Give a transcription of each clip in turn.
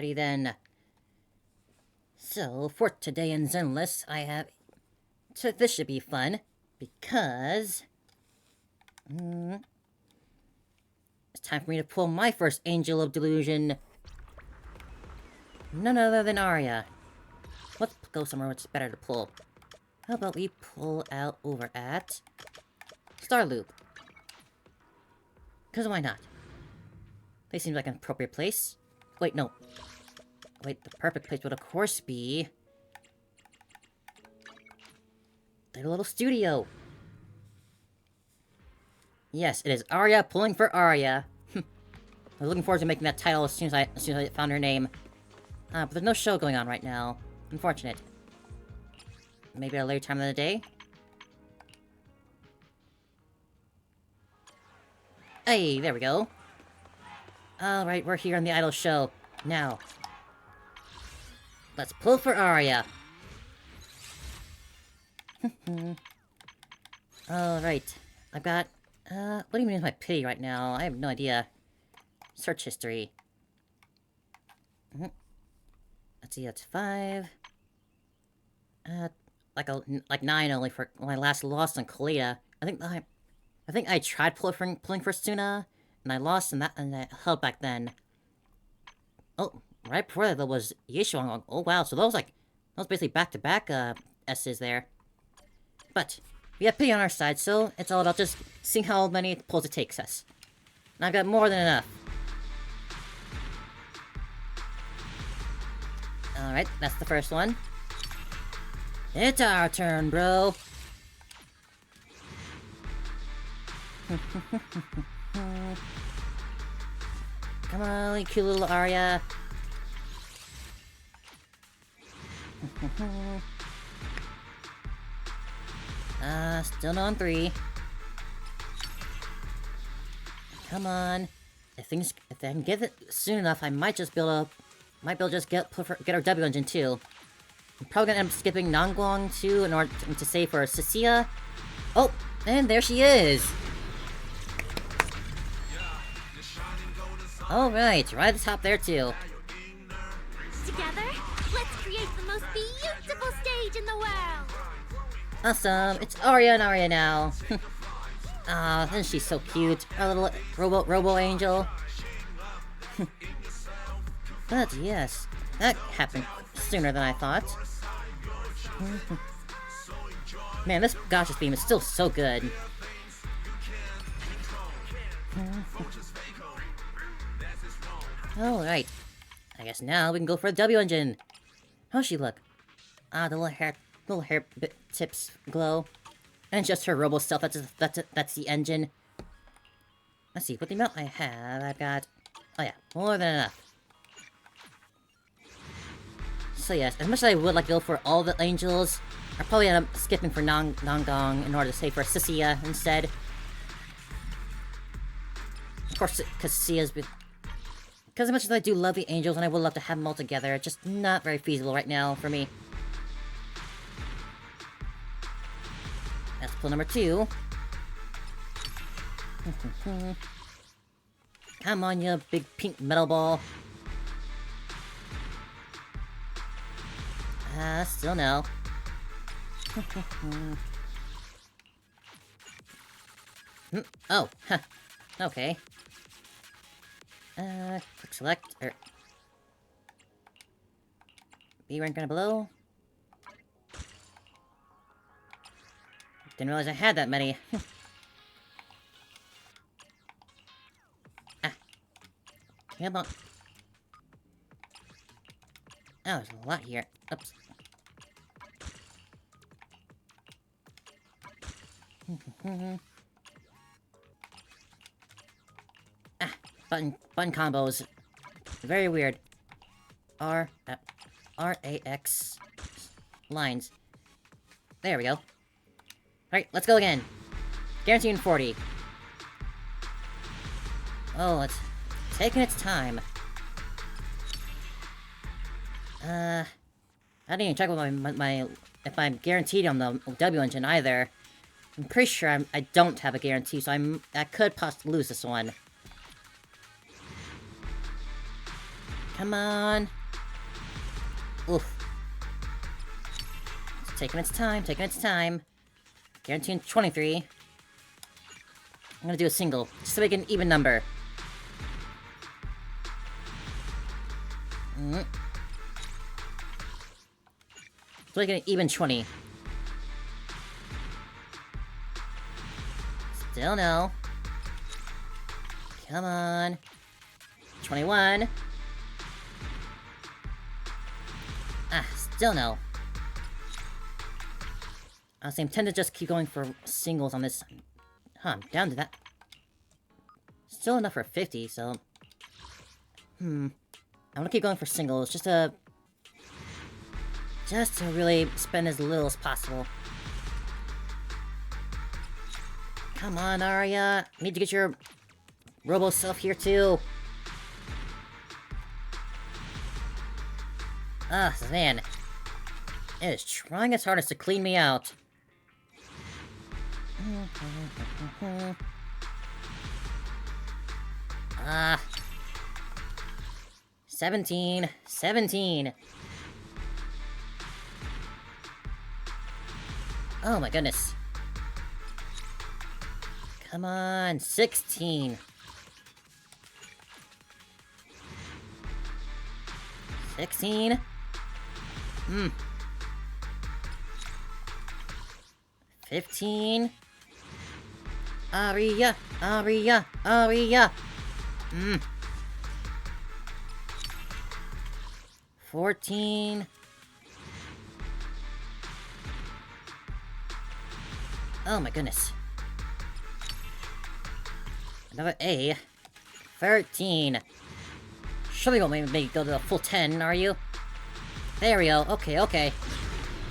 Alrighty then. So, for today in Zenless, I have... So this should be fun, because... it's time for me to pull my first Angel of Delusion. None other than Aria. Let's go somewhere where it's better to pull. How about we pull out over at... Star Loop. Because why not? They seem like an appropriate place. Wait, no. Wait, the perfect place would of course be... their little studio. Yes, it is Aria pulling for Aria. I was looking forward to making that title as soon as I found her name. But there's no show going on right now. Unfortunate. Maybe at a later time of the day? Hey, there we go. Alright, we're here on the idol show. Now. Let's pull for Aria. Alright. I've got... what do you mean with my pity right now? I have no idea. Search history. Let's see, that's 5. Like 9 only for when I last lost on Kalita. I think I tried pulling for Suna, and I lost and I held back then. Oh, right before that there was Yeshuang. Oh wow, so those basically back-to-back S's there. But we have pity on our side, so it's all about just seeing how many pulls it takes us. And I've got more than enough. Alright, that's the first one. It's our turn, bro! Come on, you cute little Aria. Still no on 3. Come on. If I can get it soon enough, I might just be able to just get our W engine too. I'm probably gonna end up skipping Nangguang too in order to save for Cecilia. Oh, and there she is. Alright, right at the top there too. Together, let's create the most beautiful stage in the world! Awesome, it's Aria and Aria now. Ah, isn't she so cute? Our little robo angel. But yes, that happened sooner than I thought. Man, this Gotcha's theme is still so good. Alright. I guess now we can go for the W engine. How's she look? Ah, the little hair tips glow. And just her robo self, that's the engine. Let's see, what the amount I have, I've got... oh yeah, more than enough. So yes, as much as I would like to go for all the angels, I'll probably end up skipping for Nangong in order to save for Cecilia instead. Of course, because Cecilia's... because as much as I do love the angels and I would love to have them all together, it's just not very feasible right now for me. That's pull number 2. Come on, you big pink metal ball. Still no. Oh, huh. Okay. Quick select, B rank kind of below. Didn't realize I had that many. Come on. Oh, there's a lot here. Oops. Button combos. Very weird. R-A-X lines. There we go. Alright, let's go again. Guaranteed 40. Oh, it's taking its time. I didn't even check with my if I'm guaranteed on the W engine either. I'm pretty sure I don't have a guarantee, so I could possibly lose this one. Come on. Oof. It's taking its time, taking its time. Guaranteeing 23. I'm gonna do a single, just to make it an even number. Let's make it an even 20. Still no. Come on. 21. Ah, still no. Honestly, I'm tempted to just keep going for singles on this. Huh, I'm down to that. Still enough for 50, so... I'm gonna keep going for singles, just to really spend as little as possible. Come on, Aria. Need to get your robo self here, too. Ah, man. It is trying its hardest to clean me out. 17. 17. Oh my goodness. Come on, 16. 16. 15. Aria, Aria, Aria. 14. Oh my goodness. Another A. 13. Surely won't make me go to the full 10, are you? There we go. Okay, okay.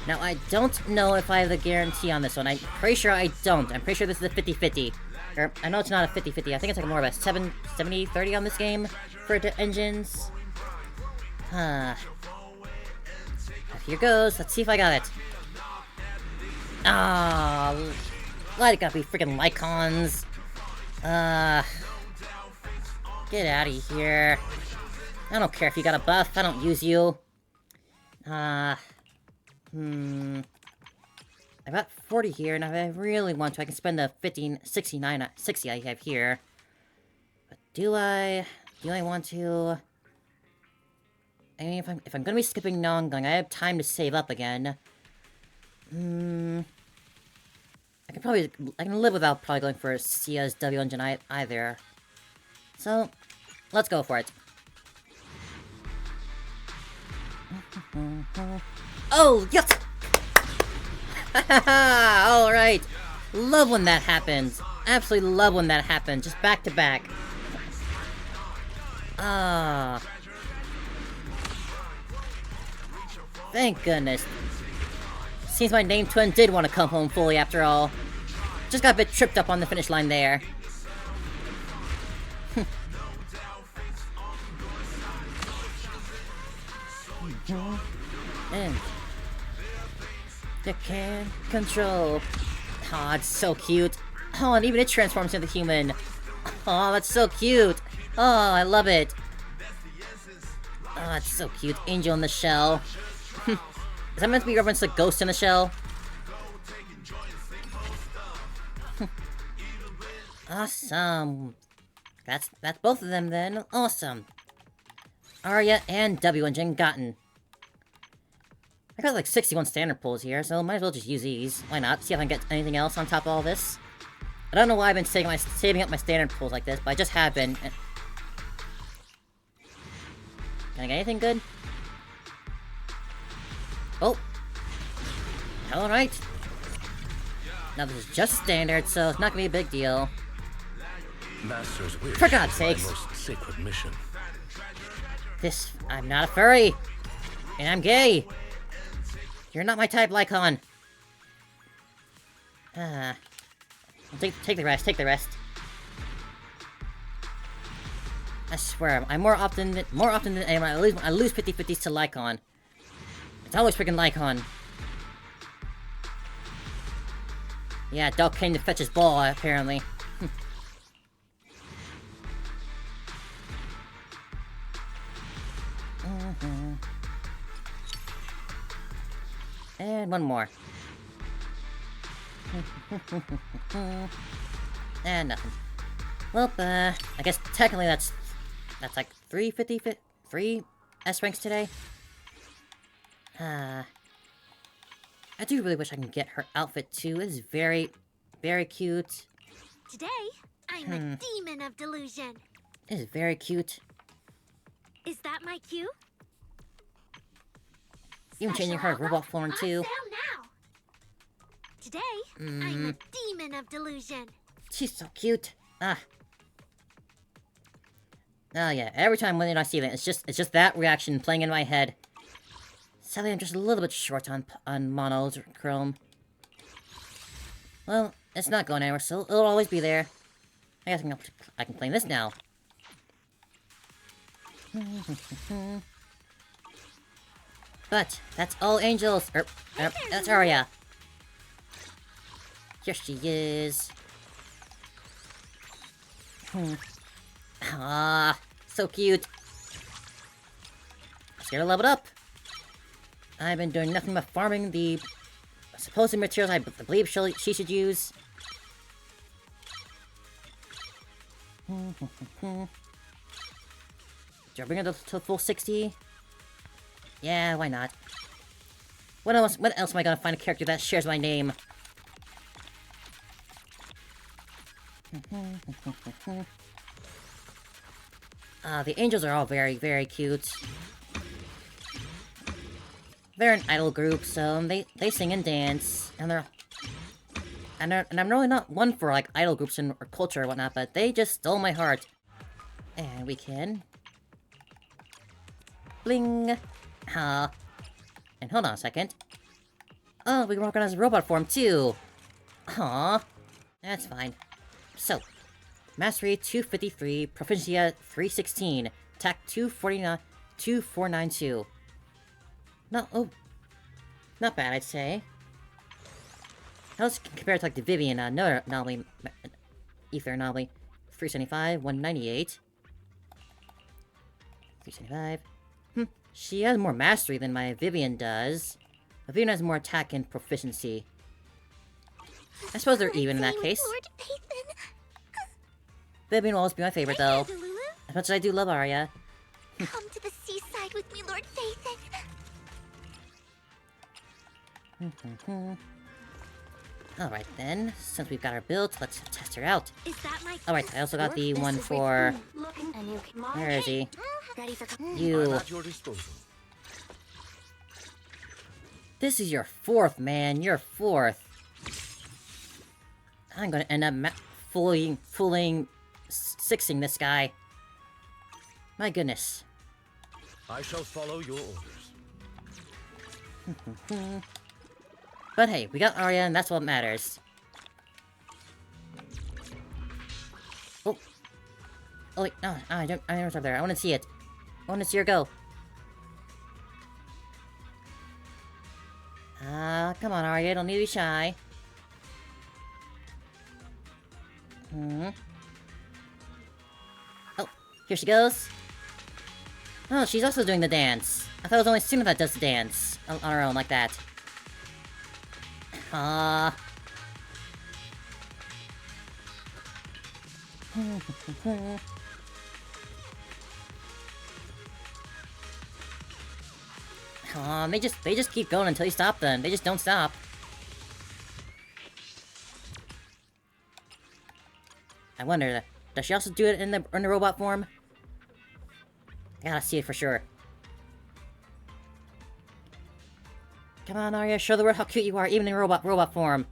Now, I don't know if I have the guarantee on this one. I'm pretty sure I don't. I'm pretty sure this is a 50-50. Or, I know it's not a 50-50. I think it's like more of a 70-30 on this game for the engines. Here goes. Let's see if I got it. Ah, why it gotta be freaking Lycons? Get out of here. I don't care if you got a buff. I don't use you. I got 40 here, and if I really want to, I can spend the 60 I have here. But do I want to? I mean, if I'm gonna be skipping non-gung, I have time to save up again. I can live without probably going for Sia's W engine either. So, let's go for it. Oh, yes! Alright! Love when that happens. Absolutely love when that happens. Just back to back. Ah. Thank goodness. Seems my name twin did want to come home fully after all. Just got a bit tripped up on the finish line there. And you can't control. Aw, it's so cute. Oh, and even it transforms into human. Oh, that's so cute. Oh, I love it. Oh, it's so cute. Angel in the shell. Is that meant to be reference to Ghost in the Shell? Awesome. That's both of them then. Awesome. Aria and W engine gotten. I got like 61 standard pulls here, so might as well just use these. Why not? See if I can get anything else on top of all this. I don't know why I've been saving up my standard pulls like this, but I just have been. Can I get anything good? Oh. Alright. Now this is just standard, so it's not gonna be a big deal. Master's wish. For God's sakes. Most sacred mission. I'm not a furry. And I'm gay. You're not my type, Lycon. Take the rest, take the rest. I swear, I'm more often than anyone, I lose 50-50s to Lycon. It's always freaking Lycon. Yeah, Dog came to fetch his ball, apparently. And one more. And nothing. Well, I guess technically that's like 3 S ranks today. I do really wish I can get her outfit too. It is very, very cute. Today, I'm a demon of delusion. It is very cute. Is that my cue? Even changing her robot form too. On sale now. Today, I'm a demon of delusion. She's so cute. Ah. Oh yeah, every time when I see that, it's just that reaction playing in my head. Sadly, I'm just a little bit short on monos or chrome. Well, it's not going anywhere, so it'll always be there. I guess I can play this now. But that's all angels. That's Aria. Here she is. Ah, so cute. Let's get her leveled up. I've been doing nothing but farming the supposed materials I believe she should use. Do I bring her to full 60? Yeah, why not? What else am I gonna find a character that shares my name? The angels are all very, very cute. They're an idol group, so they sing and dance, and I'm really not one for like idol groups or culture or whatnot, but they just stole my heart. And we can bling. And hold on a second. Oh, we can work on his robot form too. Aw, that's fine. So, Mastery 253, Proficiency 316, Attack 249, 2492. Not bad, I'd say. How's it compared to like the Vivian anomaly, Ether anomaly? 375, 198. 375. She has more mastery than my Vivian does. Vivian has more attack and proficiency. I suppose they're even in that case. Lord Pathan. Vivian will always be my favorite, though. Delulu. As much as I do love Aria. Come to the seaside with me, Lord Pathan. Alright then, since we've got her built, let's test her out. Is that my Alright, I also got the one for... Where is he? Ready for You. At your disposal. This is your fourth, man. You're fourth. I'm gonna end up fooling sixing this guy. My goodness. I shall follow your orders. But hey, we got Aria, and that's what matters. Oh. Oh wait, no, I don't know what's up there. I wanna see it. I wanna see her go. Come on, Aria, don't need to be shy. Oh, here she goes. Oh, she's also doing the dance. I thought it was only Suna that does the dance on her own like that. Aw. Aw, they just keep going until you stop them. They just don't stop. I wonder, does she also do it in the robot form? I gotta see it for sure. Come on, Aria, show the world how cute you are, even in robot form.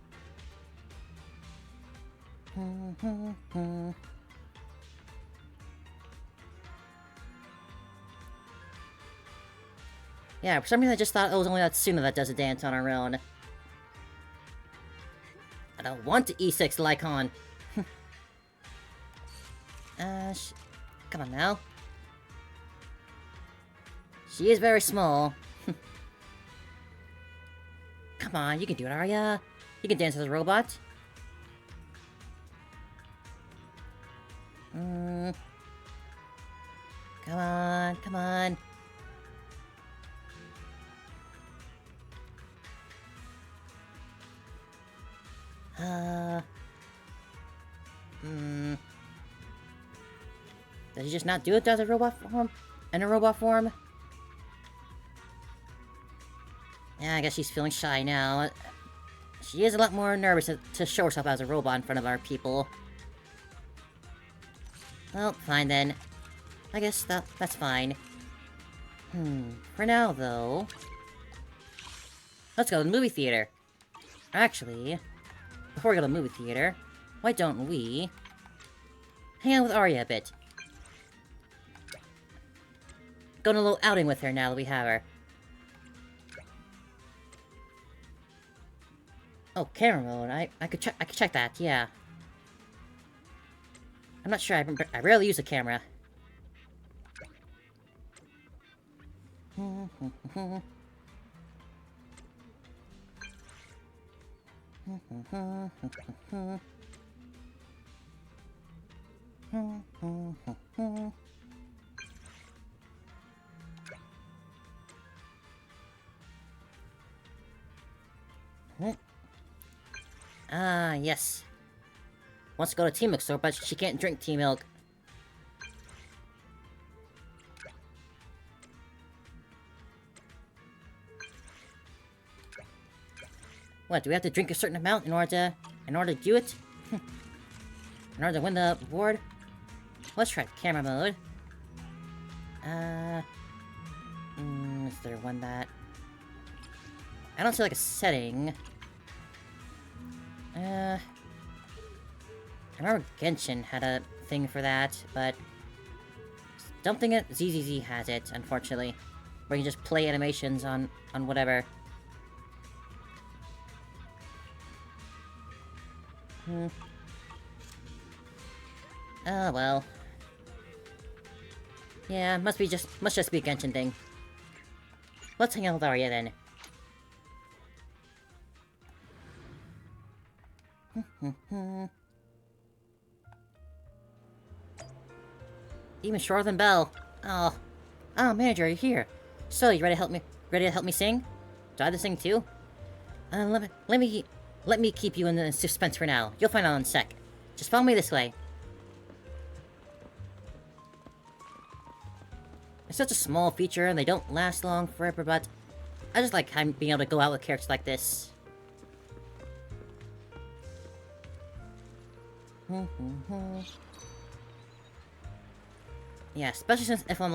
Yeah, for some reason I just thought it was only that Suna that does a dance on her own. I don't want to E6 Lycon. Come on now. She is very small. Come on, you can do it, Aria. You can dance as a robot. Come on, come on. Does he just not do it as a robot form? In a robot form? Yeah, I guess she's feeling shy now. She is a lot more nervous to show herself as a robot in front of our people. Well, fine then. I guess that's fine. For now, though... Let's go to the movie theater. Actually, before we go to the movie theater, why don't we... hang out with Aria a bit. Go on a little outing with her now that we have her. Oh, camera mode. I could check that, yeah. I'm not sure, I rarely use a camera. Ah, yes. Wants to go to tea milk store, but she can't drink tea milk. What, do we have to drink a certain amount in order to do it? In order to win the reward? Let's try camera mode. Is there one that... I don't see like a setting. I remember Genshin had a thing for that, but... don't think ZZZ has it, unfortunately. Where you can just play animations on whatever. Oh, well. Yeah, must just be a Genshin thing. Let's hang out with Aria then. Even shorter than Belle. Oh, manager, you're here. So, you ready to help me? Ready to help me sing? Do I have to sing too? Let me keep you in the suspense for now. You'll find out in a sec. Just follow me this way. It's such a small feature, and they don't last long forever, but I just like being able to go out with characters like this. Yeah, especially since I'm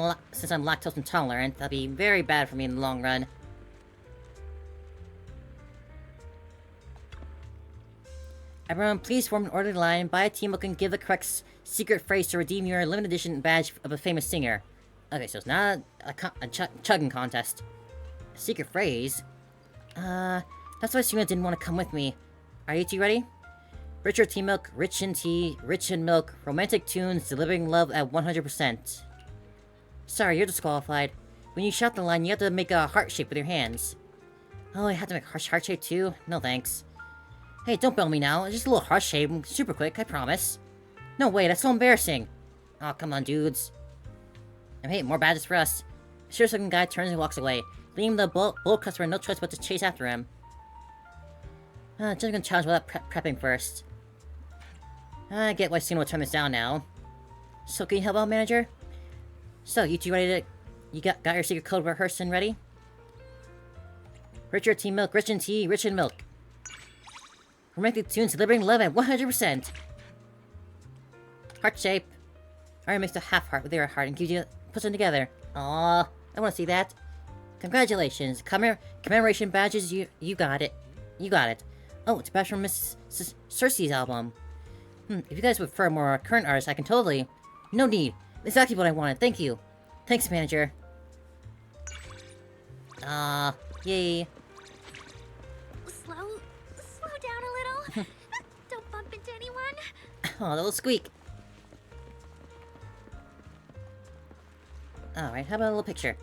lactose intolerant, that'll be very bad for me in the long run. Everyone, please form an orderly line, buy a team book, and give the correct secret phrase to redeem your limited edition badge of a famous singer. Okay, so it's not a chugging contest. A secret phrase? That's why Suna didn't want to come with me. Are you two ready? Richer tea milk, rich in tea, rich in milk, romantic tunes, delivering love at 100%. Sorry, you're disqualified. When you shout the line, you have to make a heart shape with your hands. Oh, I have to make heart shape too? No thanks. Hey, don't bail me now. Just a little heart shape, super quick, I promise. No way, that's so embarrassing. Oh, come on, dudes. And hey, more badges for us. The serious-looking guy turns and walks away, leaving the bold customer no choice but to chase after him. Just gonna challenge without prepping first. I get why Suna will turn this down now. So, can you help out, manager? So, you two ready to... You got your secret code rehearsed and ready? Richer tea milk, rich in tea, rich in milk. Romantic tunes delivering love at 100%. Heart shape. Aria makes a half heart with your heart and puts them together. Aww, I want to see that. Congratulations, commemoration badges. You got it. You got it. Oh, it's a badge from Miss Cersei's album. If you guys prefer more current artists, I can totally. No need. Exactly what I wanted. Thank you. Thanks, manager. Yay. Slow down a little. Don't bump into anyone. Oh, that little squeak. Alright, how about a little picture?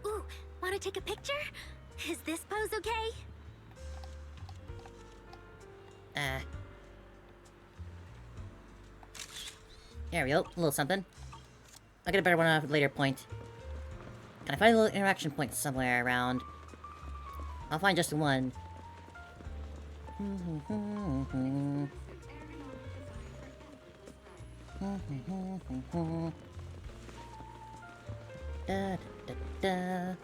Ooh, wanna take a picture? Is this pose okay? There we go, a little something. I'll get a better one at a later point. Can I find a little interaction point somewhere around? I'll find just one. Da, da, da, da.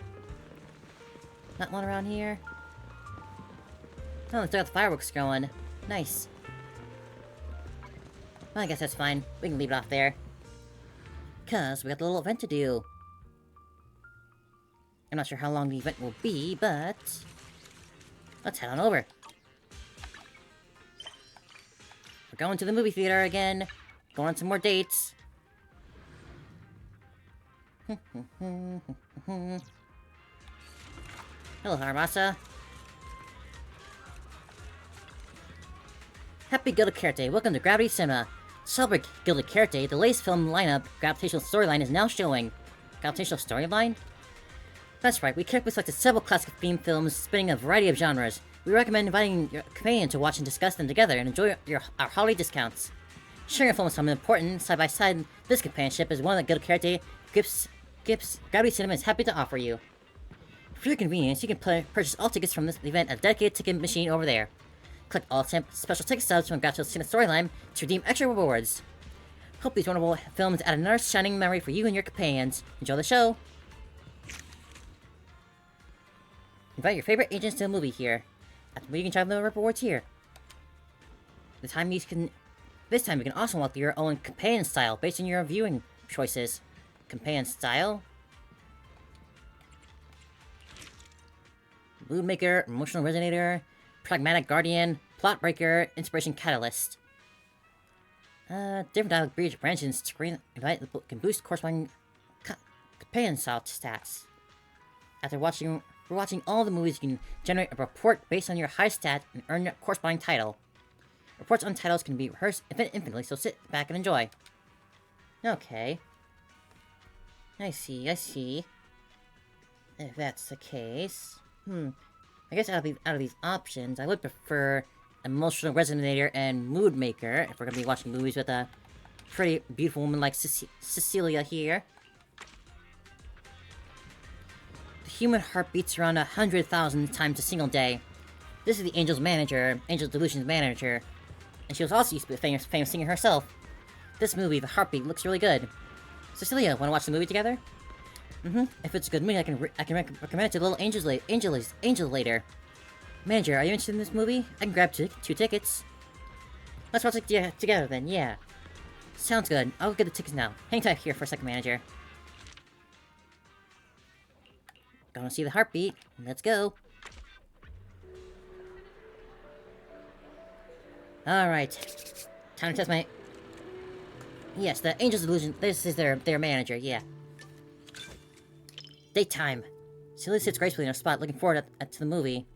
Not one around here. Oh, let's got the fireworks going. Nice. Well, I guess that's fine. We can leave it off there. Cause we got the little event to do. I'm not sure how long the event will be, but let's head on over. We're going to the movie theater again. Going on some more dates. Hello, Haramasa. Happy Gilded Karate. Welcome to Gravity Cinema. To celebrate Gilded Karate, the latest film lineup, Gravitational Storyline, is now showing. Gravitational Storyline? That's right, we carefully selected several classic theme films spanning a variety of genres. We recommend inviting your companion to watch and discuss them together and enjoy our holiday discounts. Sharing a film is something important. Side by side, this companionship is one that Gilded Karate Gifts Gravity Cinema is happy to offer you. For your convenience, you can purchase all tickets from this event at a dedicated ticket machine over there. Collect all special ticket stubs from Gravitational Cinema Storyline to redeem extra rewards. Hope these wonderful films add another shining memory for you and your companions. Enjoy the show! Invite your favorite agents to a movie here. At the movie, you can try the rewards here. This time you can also unlock your own companion style based on your viewing choices. Companion style. Mood Maker, Emotional Resonator, Pragmatic Guardian, Plot Breaker, Inspiration Catalyst. Different dialogue branches screen can boost corresponding companion style stats. After watching all the movies, you can generate a report based on your high stat and earn your corresponding title. Reports on titles can be rehearsed infinitely, so sit back and enjoy. Okay. I see. If that's the case... I guess out of these options, I would prefer Emotional Resonator and Mood Maker, if we're gonna be watching movies with a pretty beautiful woman like Cecilia here. The human heart beats around 100,000 times a single day. This is the Angel's Delusion's manager. And she was also used to be a famous singer herself. This movie, The Heartbeat, looks really good. Cecilia, wanna watch the movie together? If it's a good movie, I can recommend it to the little angel later. Manager, are you interested in this movie? I can grab two tickets. Let's watch it together then, yeah. Sounds good. I'll get the tickets now. Hang tight here for a second, manager. Gonna see The Heartbeat. Let's go. Alright. Time to test my... Yes, the Angel's Delusion. This is their manager, yeah. Daytime. Celia sits gracefully in her spot, looking forward to the movie.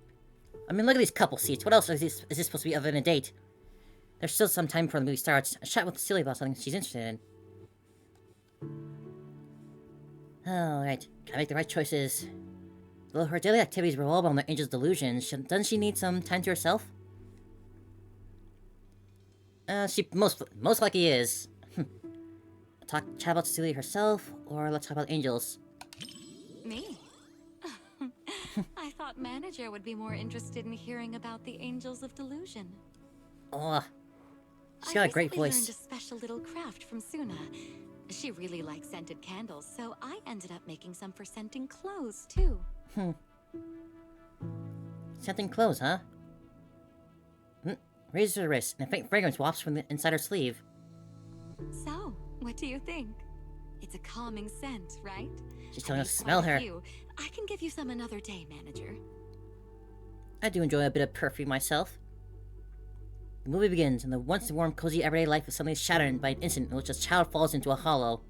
I mean, look at these couple seats. What else is this supposed to be other than a date? There's still some time before the movie starts. A chat with Celia about something she's interested in. Alright, gotta make the right choices. Though her daily activities revolve around the Angel's Delusions, doesn't she need some time to herself? She most likely is. Chat about Celia herself, or let's talk about angels. Me? I thought manager would be more interested in hearing about the Angels of Delusion. Oh, she's got a great voice. I learned a special little craft from Suna. She really likes scented candles, so I ended up making some for scenting clothes, too. Scenting clothes, huh? Raises her wrist, and a faint fragrance wafts from the inside her sleeve. So, what do you think? It's a calming scent, right? She's telling us to smell her. I can give you some another day, manager. I do enjoy a bit of perfume myself. The movie begins, and the once warm, cozy everyday life is suddenly shattered by an incident in which a child falls into a hollow.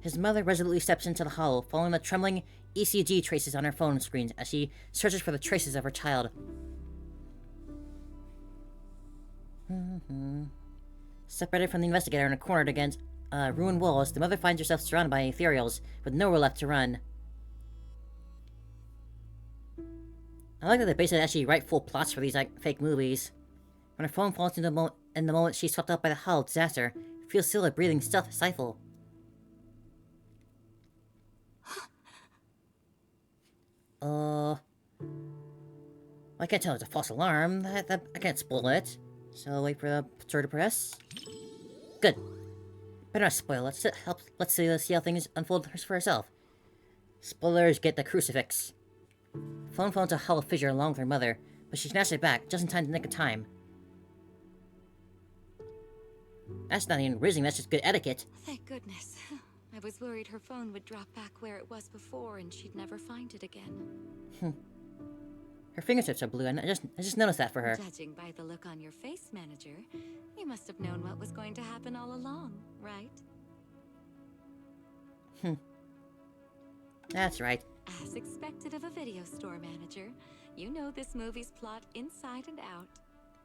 His mother resolutely steps into the hollow, following the trembling ECG traces on her phone screens as she searches for the traces of her child. Separated from the investigator and cornered against ruined walls, the mother finds herself surrounded by ethereals, with nowhere left to run. I like that they basically actually write full plots for these fake movies. When her phone falls in the moment she's swept up by the hollow disaster, feels still a breathing stifle. I can't tell it's a false alarm. I can't spoil it. So wait for the story to press. Good. Better not spoil it. Let's see how things unfold for herself. Spoilers get the crucifix. Phone phones a hollow fissure along with her mother, but she snatched it back just in time to nick of time. That's not even rizzing, that's just good etiquette. Thank goodness. I was worried her phone would drop back where it was before and she'd never find it again. Her fingertips are blue, and I just noticed that for her. Judging by the look on your face, manager, you must have known what was going to happen all along, right? That's right. As expected of a video store manager, you know this movie's plot inside and out.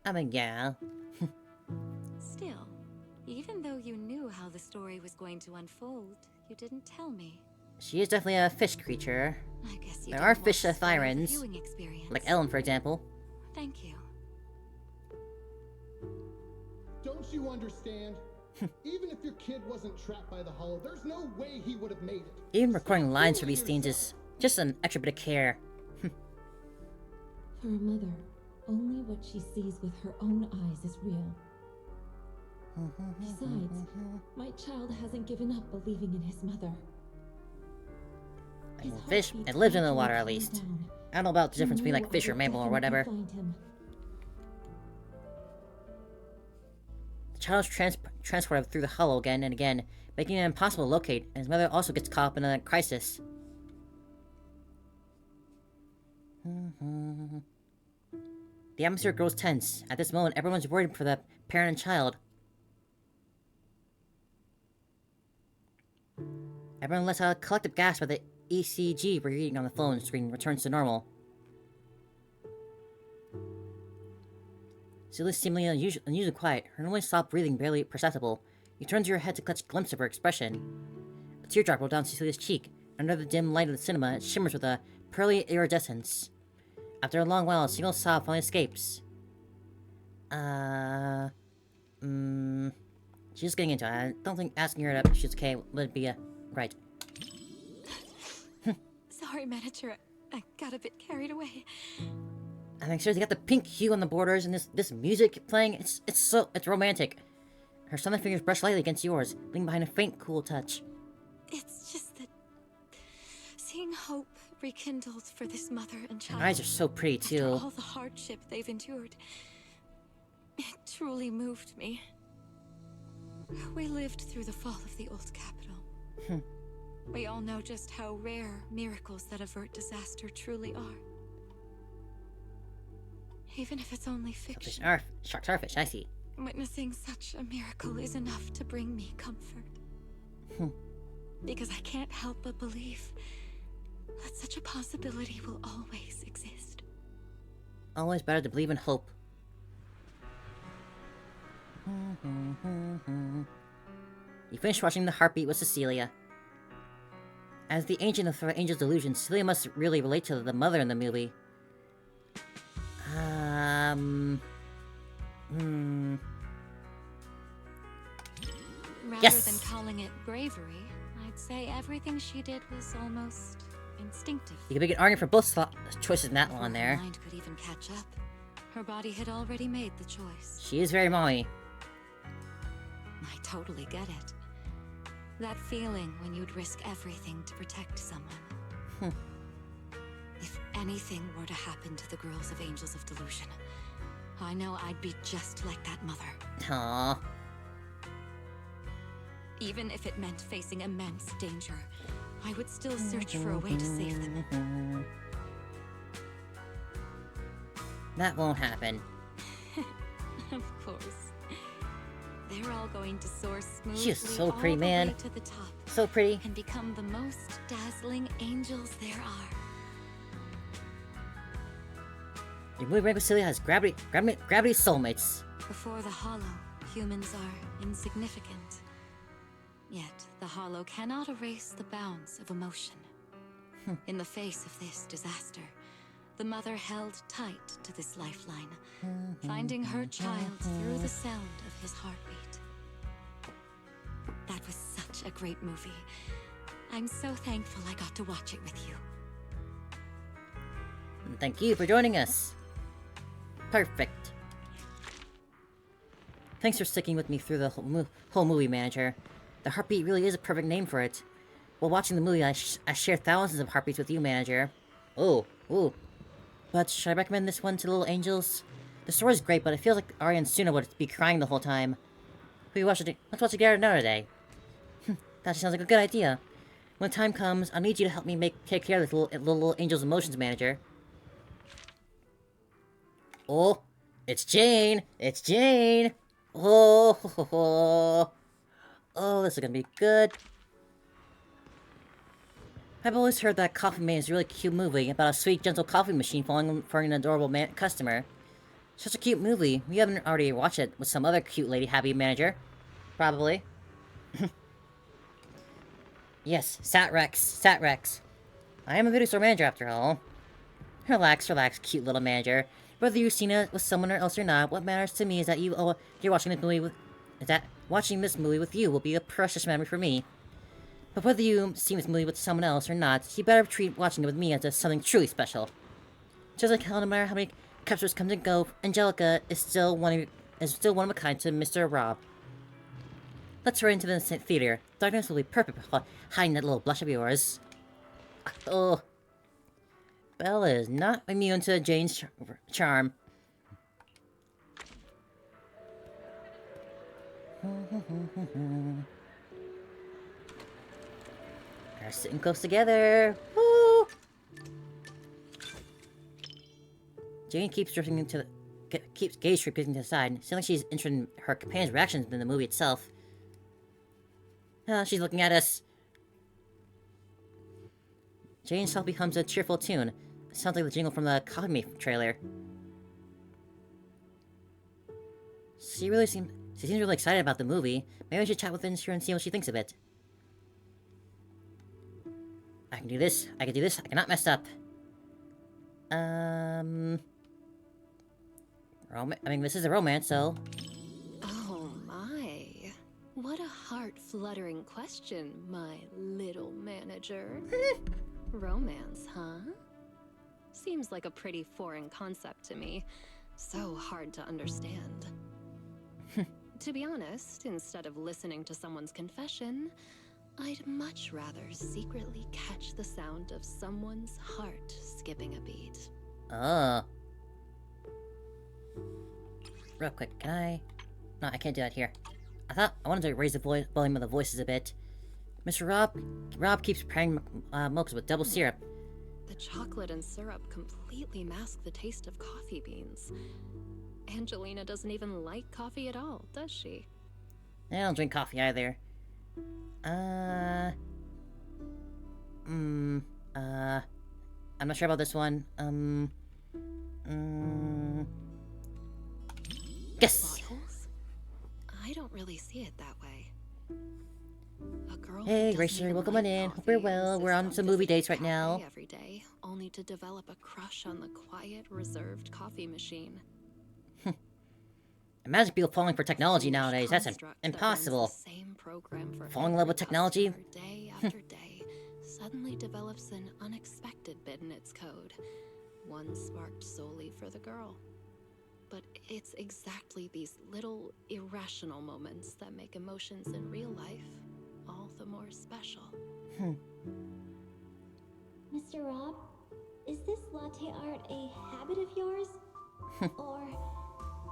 I mean, yeah. Still, even though you knew how the story was going to unfold, you didn't tell me. She is definitely a fish creature. I guess you There didn't are want fish to spoil the thyrans, viewing experience. like Ellen, for example. Thank you. Don't you understand? Even if your kid wasn't trapped by the hollow, there's no way he would have made it. Even recording Stop lines for fooling these scenes yourself. is just an extra bit of care. For a mother, only what she sees with her own eyes is real. Besides, my child hasn't given up believing in his mother. I mean, His fish, heartbeat it lives in the gradually water at calmed least. down. I don't know about the He difference between knew like I fish or would mammal or definitely whatever. find him. The child is transported through the hollow again and again, making it impossible to locate, and his mother also gets caught up in a crisis. The atmosphere grows tense. At this moment, everyone's worried for the parent and child. Everyone lets out a collective gasp as the ECG reading on the phone screen returns to normal. Celia's seemingly unusually quiet, her normally soft breathing barely perceptible. You turn to your head to catch a glimpse of her expression. A teardrop rolled down Cecilia's cheek. Under the dim light of the cinema, it shimmers with a pearly iridescence. After a long while, a single sob finally escapes. She's just getting into it. I don't think asking her if she's okay would be right. Sorry, manager. I got a bit carried away. I think seriously, got the pink hue on the borders and this music playing. It's romantic. Her southern fingers brush lightly against yours, leaving behind a faint, cool touch. It's just that seeing hope rekindled for this mother and child. Her eyes are so pretty after too. all the hardship they've endured, it truly moved me. We lived through the fall of the old capital. We all know just how rare miracles that avert disaster truly are. Even if it's only fiction, Shark starfish, I see. witnessing such a miracle is enough to bring me comfort. Because I can't help but believe that such a possibility will always exist. Always better to believe in hope. You finish watching The Heartbeat with Cecilia. As the agent of the Angel's Delusion, Cecilia must really relate to the mother in the movie. Rather Yes! than calling it bravery, I'd say everything she did was almost instinctive. You can make an argument for both choices in that Before one her there. mind could even catch up, her body had already made the choice. She is very mommy. I totally get it. That feeling when you'd risk everything to protect someone. If anything were to happen to the girls of Angels of Delusion, I know I'd be just like that mother. Aww. Even if it meant facing immense danger, I would still search for a way to save them. That won't happen. Of course. They're all going to soar smoothly She is so all pretty, the man. way to the top So pretty. and become the most dazzling angels there are. Your movie Rainbow Cecilia has gravity soulmates. Before the Hollow, humans are insignificant. Yet, the Hollow cannot erase the bounds of emotion. In the face of this disaster, the mother held tight to this lifeline, finding her child through the sound of his heartbeat. That was such a great movie. I'm so thankful I got to watch it with you. And thank you for joining us. Perfect. Thanks for sticking with me through the whole movie, Manager. The heartbeat really is a perfect name for it. While watching the movie, I share thousands of heartbeats with you, Manager. Oh, ooh. But should I recommend this one to Little Angels? The story's great, but it feels like Aria and Suna would be crying the whole time. Let's watch it together another day. That sounds like a good idea. When the time comes, I'll need you to help me take care of this little Angel's emotions, Manager. Oh, it's Jane! It's Jane! Oh, this is gonna be good. I've always heard that Coffee Mate is a really cute movie about a sweet, gentle coffee machine falling for an adorable customer. Such a cute movie. You haven't already watched it with some other cute lady, happy Manager? Probably. Yes, Sat-Rex. I am a video store manager after all. Relax, cute little manager. Whether you've seen it with someone else or not, what matters to me is that you're watching this movie with... watching this movie with you will be a precious memory for me. But whether you see this movie with someone else or not, you better treat watching it with me as something truly special. Just like no matter how many customers come and go, Angelica is still one of a kind to Mr. Rob. Let's hurry into the theater. Darkness will be perfect for hiding that little blush of yours. Oh. Belle is not immune to Jane's charm. They're sitting close together. Woo! Jane keeps drifting into keeps gaze drifting to the side. Seems like she's interested in her companion's reactions in the movie itself. She's looking at us. Jane's song becomes a cheerful tune. It sounds like the jingle from the Coffee Mate trailer. She seems really excited about the movie. Maybe I should chat with her and see what she thinks of it. I can do this. I cannot mess up. This is a romance, so... Oh my. What a heart-fluttering question, my little manager. Romance, huh? Seems like a pretty foreign concept to me. So hard to understand. To be honest, instead of listening to someone's confession, I'd much rather secretly catch the sound of someone's heart skipping a beat. Oh. Real quick, can I... No, I can't do that here. I wanted to raise the volume of the voices a bit. Mr. Rob keeps preparing mochas with double syrup. The chocolate and syrup completely mask the taste of coffee beans. Angelina doesn't even like coffee at all, does she? I don't drink coffee either. I'm not sure about this one. Yes! Bottles? I don't really see it that way. A girl Hey, who Gracie, doesn't even welcome like on in. Hope coffee you're well. We're on insists some movie visiting dates right a now. cafe every day, only to develop a crush on the quiet, reserved coffee machine. Imagine people falling for technology nowadays. That's Construct that runs impossible. the same program for Falling in love with every technology? customer day after day suddenly develops an unexpected bit in its code, one sparked solely for the girl. But it's exactly these little irrational moments that make emotions in real life all the more special. Mr. Rob, is this latte art a habit of yours? Or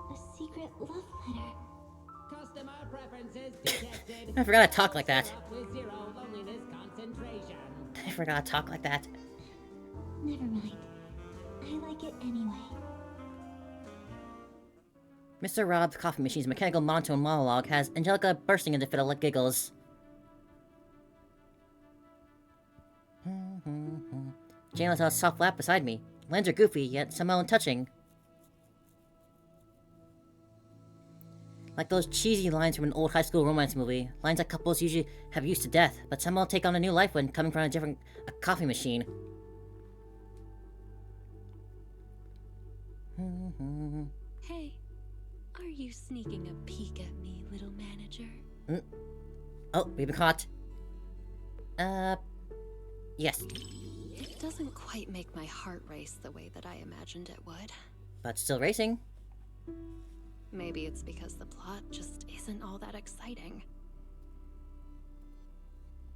a secret love letter? Customer preferences detected. I forgot to talk like that. With 0 loneliness concentration. I forgot to talk like that. Never mind. I like it anyway. Mr. Rob's coffee machine's mechanical monotone monologue has Angelica bursting into fiddle giggles. Jane lets out a soft laugh beside me. Lines are goofy, yet somehow touching. Like those cheesy lines from an old high school romance movie. Lines that couples usually have used to death, but somehow take on a new life when coming from a coffee machine. Hey, are you sneaking a peek at me, little manager? Oh, we've been caught. Yes. It doesn't quite make my heart race the way that I imagined it would. But still racing. Maybe it's because the plot just isn't all that exciting.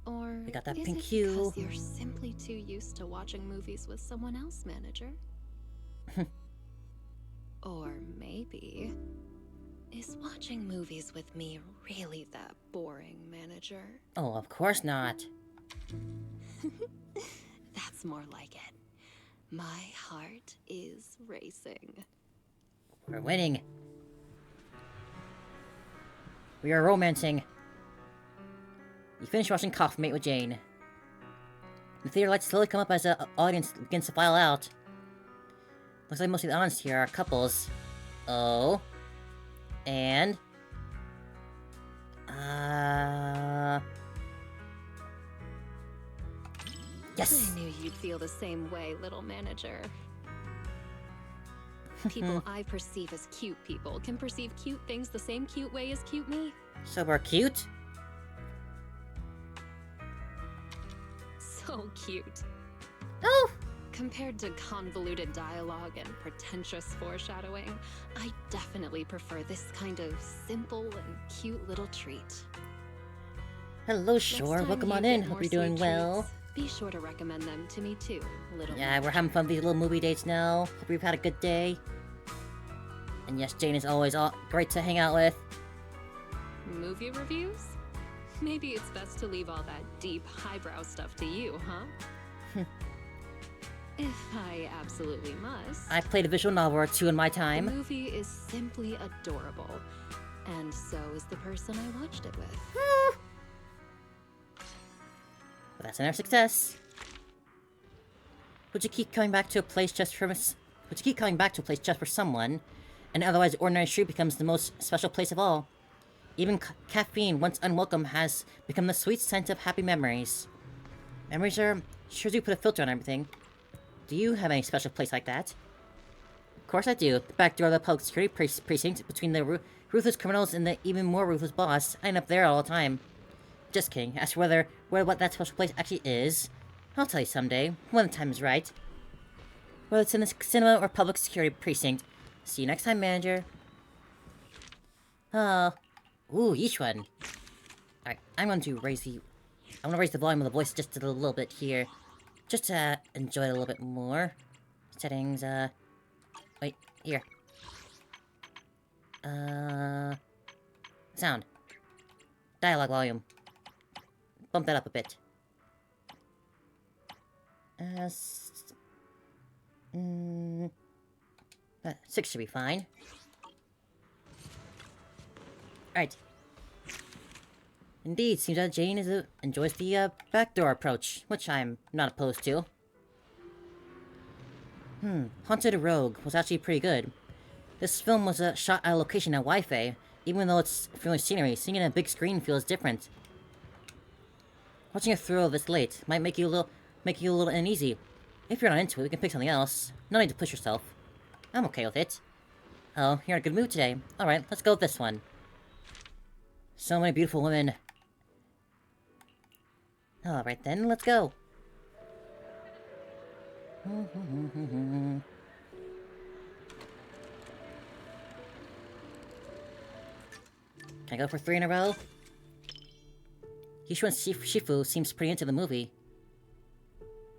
Or We got that is pink it hue. because you're simply too used to watching movies with someone else, manager? Or maybe, is watching movies with me really that boring, manager? Oh, of course not. That's more like it. My heart is racing. We're winning. We are romancing. You finish watching Coffee Mate with Jane. The theater lights slowly come up as the audience begins to file out. Looks like most of the audience here are couples. Oh. And... Yes! I knew you'd feel the same way, little manager. People I perceive as cute people can perceive cute things the same cute way as cute me. So we're cute? So cute. Oh! Compared to convoluted dialogue and pretentious foreshadowing, I definitely prefer this kind of simple and cute little treat. Hello, Next Shore. time Welcome you on get in. more Hope you're doing sweet well. treats, be sure to recommend them to me too, little Yeah, we're having fun with these little movie dates now. Hope you've had a good day. And yes, Jane is always great to hang out with. movie reviews? Maybe it's best to leave all that deep, highbrow stuff to you, huh? If I absolutely must. I played a visual novel or two in my The time. movie is simply adorable, and so is the person I watched it with. But that's another success. Would you keep coming back to a place just for someone, and otherwise ordinary street becomes the most special place of all? Even caffeine, once unwelcome, has become the sweet scent of happy memories. Memories are sure do put a filter on everything. Do you have any special place like that? Of course I do. The back door of the public security precinct between the ruthless criminals and the even more ruthless boss. I end up there all the time. Just kidding. As for what that special place actually is, I'll tell you someday, when the time is right. Whether it's in the cinema or public security precinct. See you next time, manager. Ooh, each one. Alright, I'm going to raise the volume of the voice just a little bit here. Just to enjoy it a little bit more. Settings, wait, here. Sound. Dialogue volume. Bump that up a bit. 6 should be fine. Alright. Indeed, seems that Jane enjoys the backdoor approach, which I'm not opposed to. Haunted Rogue was actually pretty good. This film was shot at a location at Wi-Fi. Even though it's familiar scenery, seeing it on a big screen feels different. Watching a thrill this late might make you a little uneasy. If you're not into it, we can pick something else. No need to push yourself. I'm okay with it. Oh, you're in a good mood today. Alright, let's go with this one. So many beautiful women. Alright then, let's go. Can I go for 3 in a row? Yishu and Shifu seems pretty into the movie.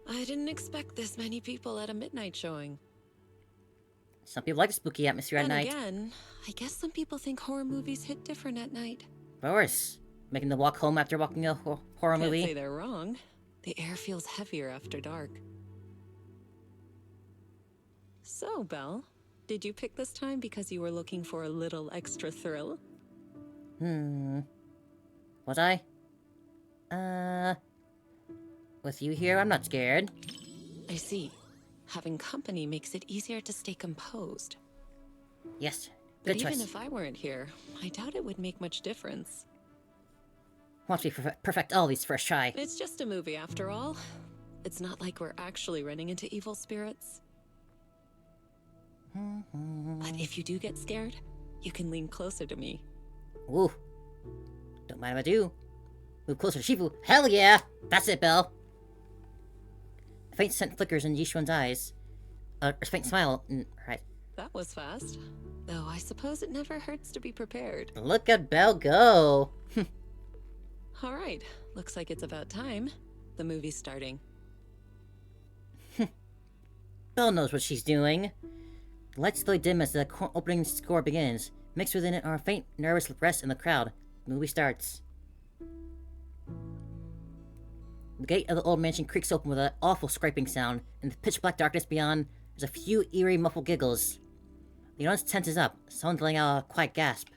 I didn't expect this many people at a midnight showing. Some people like the spooky atmosphere at And night. again, I guess some people think horror movies hit different at night. Of course. Making the walk home after watching a horror Can't movie. say they're wrong. The air feels heavier after dark. So, Belle, did you pick this time because you were looking for a little extra thrill? Was I? With you here, I'm not scared. I see. Having company makes it easier to stay composed. Yes, But good even choice. if I weren't here, I doubt it would make much difference. Watch me perfect all these first try. It's just a movie after all. It's not like we're actually running into evil spirits. But if you do get scared, you can lean closer to me. Ooh. Don't mind if I do. Move closer to Shifu. Hell yeah! That's it, Belle. faint scent flickers in Yishuan's eyes. A faint smile. Right. That was fast. Though I suppose it never hurts to be prepared. Look at Belle go! Alright, looks like it's about time. The movie's starting. Belle knows what she's doing. The lights slowly dim as the opening score begins. Mixed within it are a faint, nervous rest in the crowd. The movie starts. The gate of the old mansion creaks open with an awful scraping sound. In the pitch-black darkness beyond, there's a few eerie, muffled giggles. The audience tenses up, someone letting out a quiet gasp.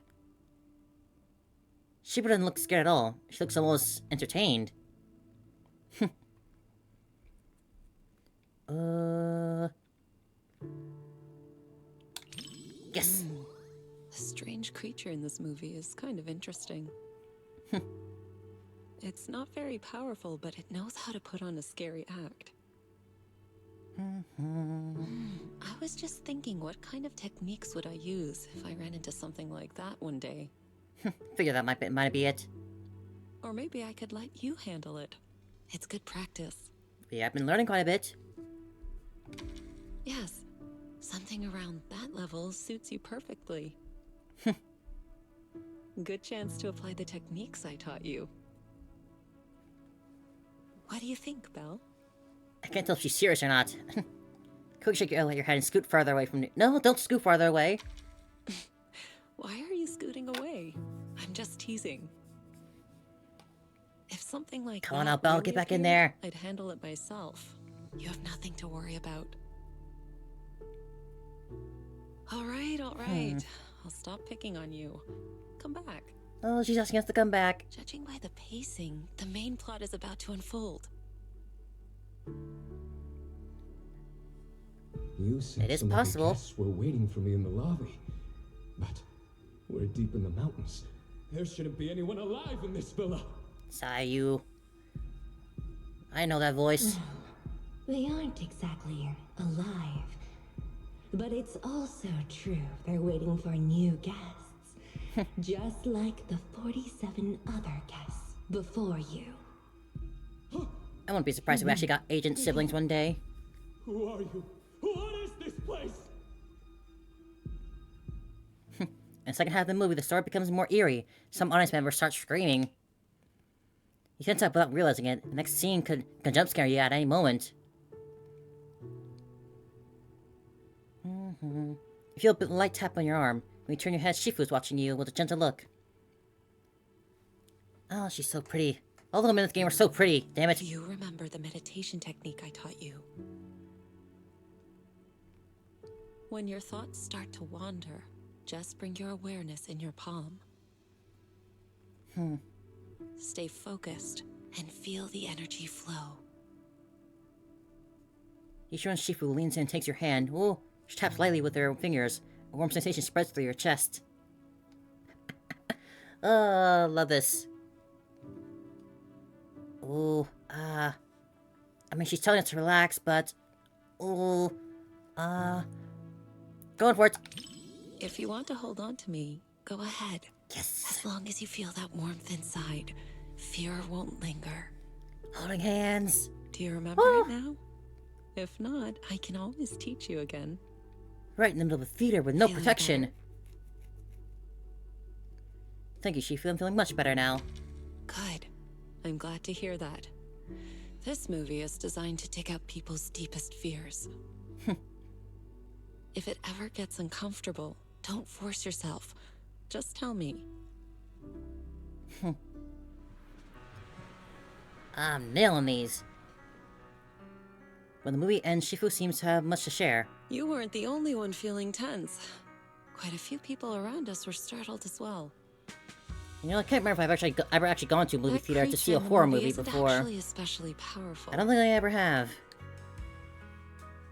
Shiba doesn't look scared at all. She looks almost entertained. Yes! The strange creature in this movie is kind of interesting. It's not very powerful, but it knows how to put on a scary act. I was just thinking, what kind of techniques would I use if I ran into something like that one day? Figure that might be it. Or maybe I could let you handle it. It's good practice. Yeah, I've been learning quite a bit. Yes, something around that level suits you perfectly. Good chance to apply the techniques I taught you. What do you think, Belle? I can't tell if she's serious or not. Quick shake your head and scoot farther away from me. No, don't scoot farther away. Why are you scooting away? I'm just teasing. If something like Come on that now, Belle, really get back in appeared, there. I'd handle it myself. You have nothing to worry about. All right. I'll stop picking on you. Come back. Oh, she's asking us to come back. Judging by the pacing, the main plot is about to unfold. You said It is some of the possible. guests were waiting for me in the lobby, but we're deep in the mountains. There shouldn't be anyone alive in this villa. Sayu. I know that voice. They aren't exactly alive. But it's also true they're waiting for new guests. Just like the 47 other guests before you. I wouldn't be surprised if we actually got agent siblings one day. Who are you? What is this place? In the second half of the movie, the story becomes more eerie. Some audience members start screaming. You sense that without realizing it. The next scene could jump scare you at any moment. You feel a bit light tap on your arm. When you turn your head, Shifu's watching you with a gentle look. Oh, she's so pretty. All the women in this game are so pretty. Damn it. Do you remember the meditation technique I taught you? When your thoughts start to wander, just bring your awareness in your palm. Stay focused and feel the energy flow. Yishu and Shifu leans in and takes your hand. Ooh, she taps lightly with her fingers. A warm sensation spreads through your chest. Oh, love this. Ooh, I mean, she's telling us to relax, but... Ooh, going for it. If you want to hold on to me, go ahead. Yes. As long as you feel that warmth inside, fear won't linger. Holding hands. Do you remember it now? If not, I can always teach you again. Right in the middle of a theater with no Feeling protection. better? Thank you, Shifu. I'm feeling much better now. Good. I'm glad to hear that. This movie is designed to take out people's deepest fears. If it ever gets uncomfortable, don't force yourself. Just tell me. I'm nailing these. When the movie ends, Shifu seems to have much to share. You weren't the only one feeling tense. Quite a few people around us were startled as well. You know, I can't remember if I've ever actually gone to a movie That theater to see a creature in the horror movie isn't before. actually especially powerful. I don't think I ever have.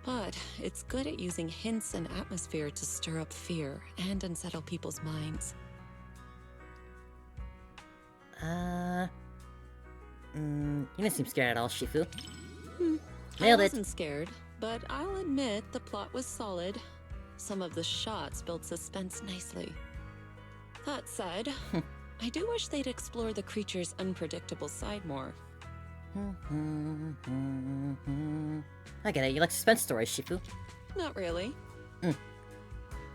But it's good at using hints and atmosphere to stir up fear and unsettle people's minds. You didn't seem scared at all, Shifu. I Nailed it. wasn't scared, but I'll admit the plot was solid. Some of the shots built suspense nicely. That said, I do wish they'd explore the creature's unpredictable side more. I get it. You like suspense stories, Shifu. Not really.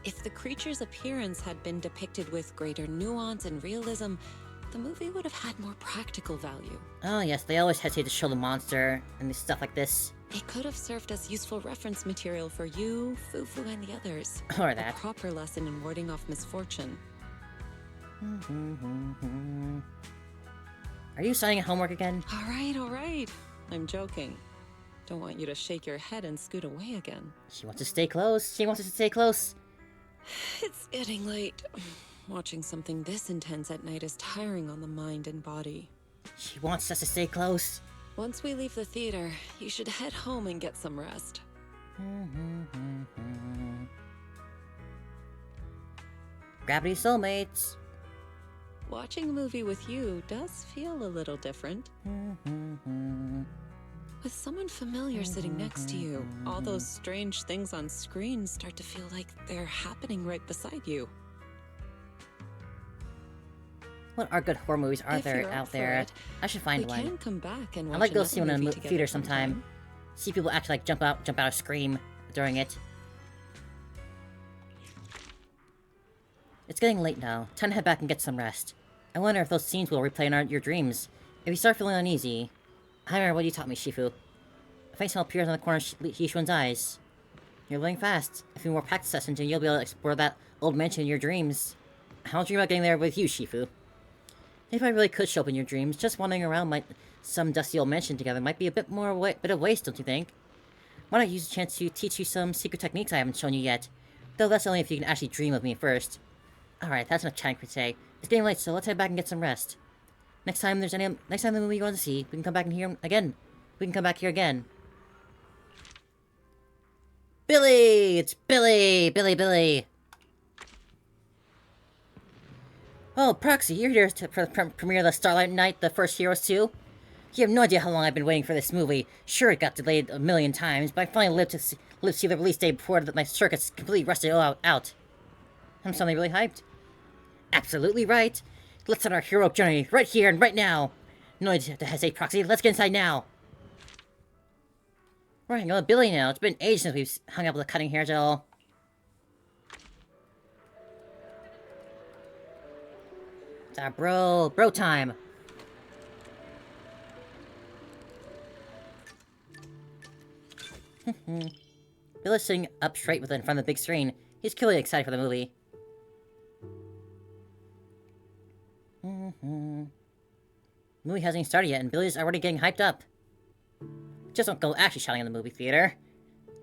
If the creature's appearance had been depicted with greater nuance and realism, the movie would have had more practical value. Oh yes, they always hesitate to show the monster and stuff like this. It could have served as useful reference material for you, Fufu, and the others. Or A that. proper lesson in warding off misfortune. Are you signing homework again? All right. I'm joking. Don't want you to shake your head and scoot away again. She wants to stay close. She wants us to stay close. It's getting late. Watching something this intense at night is tiring on the mind and body. She wants us to stay close. Once we leave the theater, you should head home and get some rest. Gravity soulmates. Watching a movie with you does feel a little different. With someone familiar sitting next to you, all those strange things on screen start to feel like they're happening right beside you. What are good horror movies are If there you're up out for there? it, I should find we one. can come back and watch I'd like to go another see one in a movie together theater sometime. See people actually like jump out, scream during it. It's getting late now. Time to head back and get some rest. I wonder if those scenes will replay in your dreams. If you start feeling uneasy, I remember what you taught me, Shifu. A faint smile appears on the corner of Hishuan's eyes. You're living fast. A few more practice sessions and you'll be able to explore that old mansion in your dreams. I'll dream about getting there with you, Shifu. If I really could show up in your dreams, just wandering around some dusty old mansion together might be a bit of waste, don't you think? Why not use the chance to teach you some secret techniques I haven't shown you yet? Though that's only if you can actually dream of me first. Alright, that's enough chatting for today. It's getting late, so let's head back and get some rest. Next time the movie you want to see, we can come back and hear again. We can come back here again. Billy! It's Billy! Billy! Oh, Proxy, you're here for the premiere of the Starlight Night, the first Heroes 2? You have no idea how long I've been waiting for this movie. Sure, it got delayed a million times, but I finally lived to see the release date before my circuits completely rusted out. I'm suddenly really hyped. Absolutely right. Let's start our heroic journey right here and right now. No need to hesitate, Proxy. Let's get inside now. We're hanging out with Billy now. It's been ages since we've hung out with the cutting hairs at all. It's our bro time. Billy's sitting up straight in front of the big screen. He's clearly excited for the movie. The movie hasn't even started yet, and Billy's already getting hyped up. Just don't go actually shouting in the movie theater.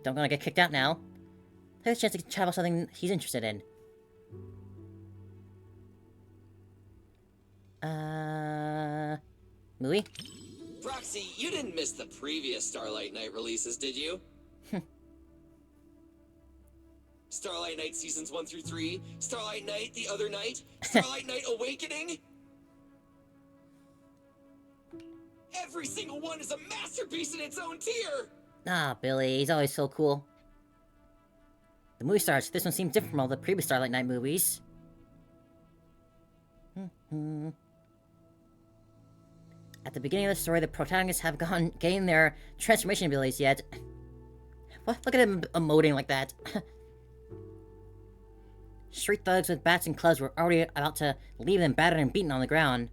Don't gonna get kicked out now. Take a chance to chat about something he's interested in. Movie? Proxy, you didn't miss the previous Starlight Night releases, did you? Starlight Night Seasons 1 through 3, Starlight Night The Other Night, Starlight Night Awakening. Every single one is a masterpiece in its own tier! Ah, Billy, he's always so cool. The movie starts. This one seems different from all the previous Starlight Night movies. At the beginning of the story, the protagonists have gained their transformation abilities yet. What? Look at him emoting like that. Street thugs with bats and clubs were already about to leave them battered and beaten on the ground.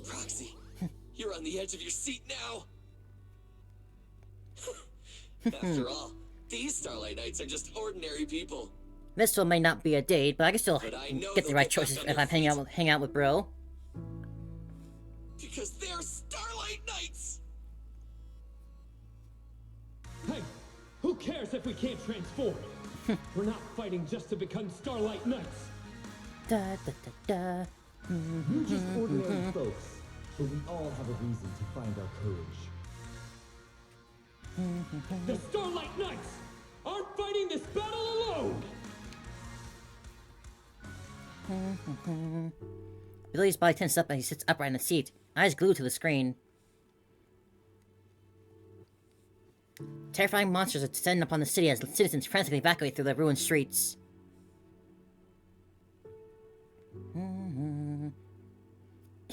Proxy, you're on the edge of your seat now. After all, these Starlight Knights are just ordinary people. This one may not be a date, but I can still But I know get the they'll right get choices back on if their I'm hang out with bro. Because they're Starlight Knights! Hey, who cares if we can't transform? We're not fighting just to become Starlight Knights. Da da da da. You're just ordinary folks, but we all have a reason to find our courage. The Starlight Knights aren't fighting this battle alone! Billy's body tenses up as he sits upright in the seat, eyes glued to the screen. Terrifying monsters descend upon the city as citizens frantically evacuate through the ruined streets.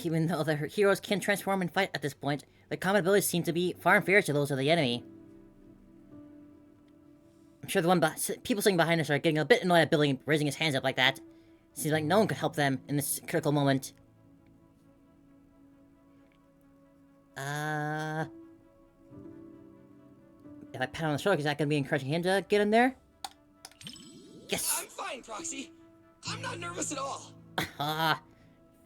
Even though the heroes can transform and fight at this point, their combat abilities seem to be far inferior to those of the enemy. I'm sure people sitting behind us are getting a bit annoyed at Billy raising his hands up like that. Seems like no one could help them in this critical moment. If I pat on the shoulder, is that gonna be encouraging him to get in there? Yes! I'm fine, Proxy. I'm not nervous at all. Ah.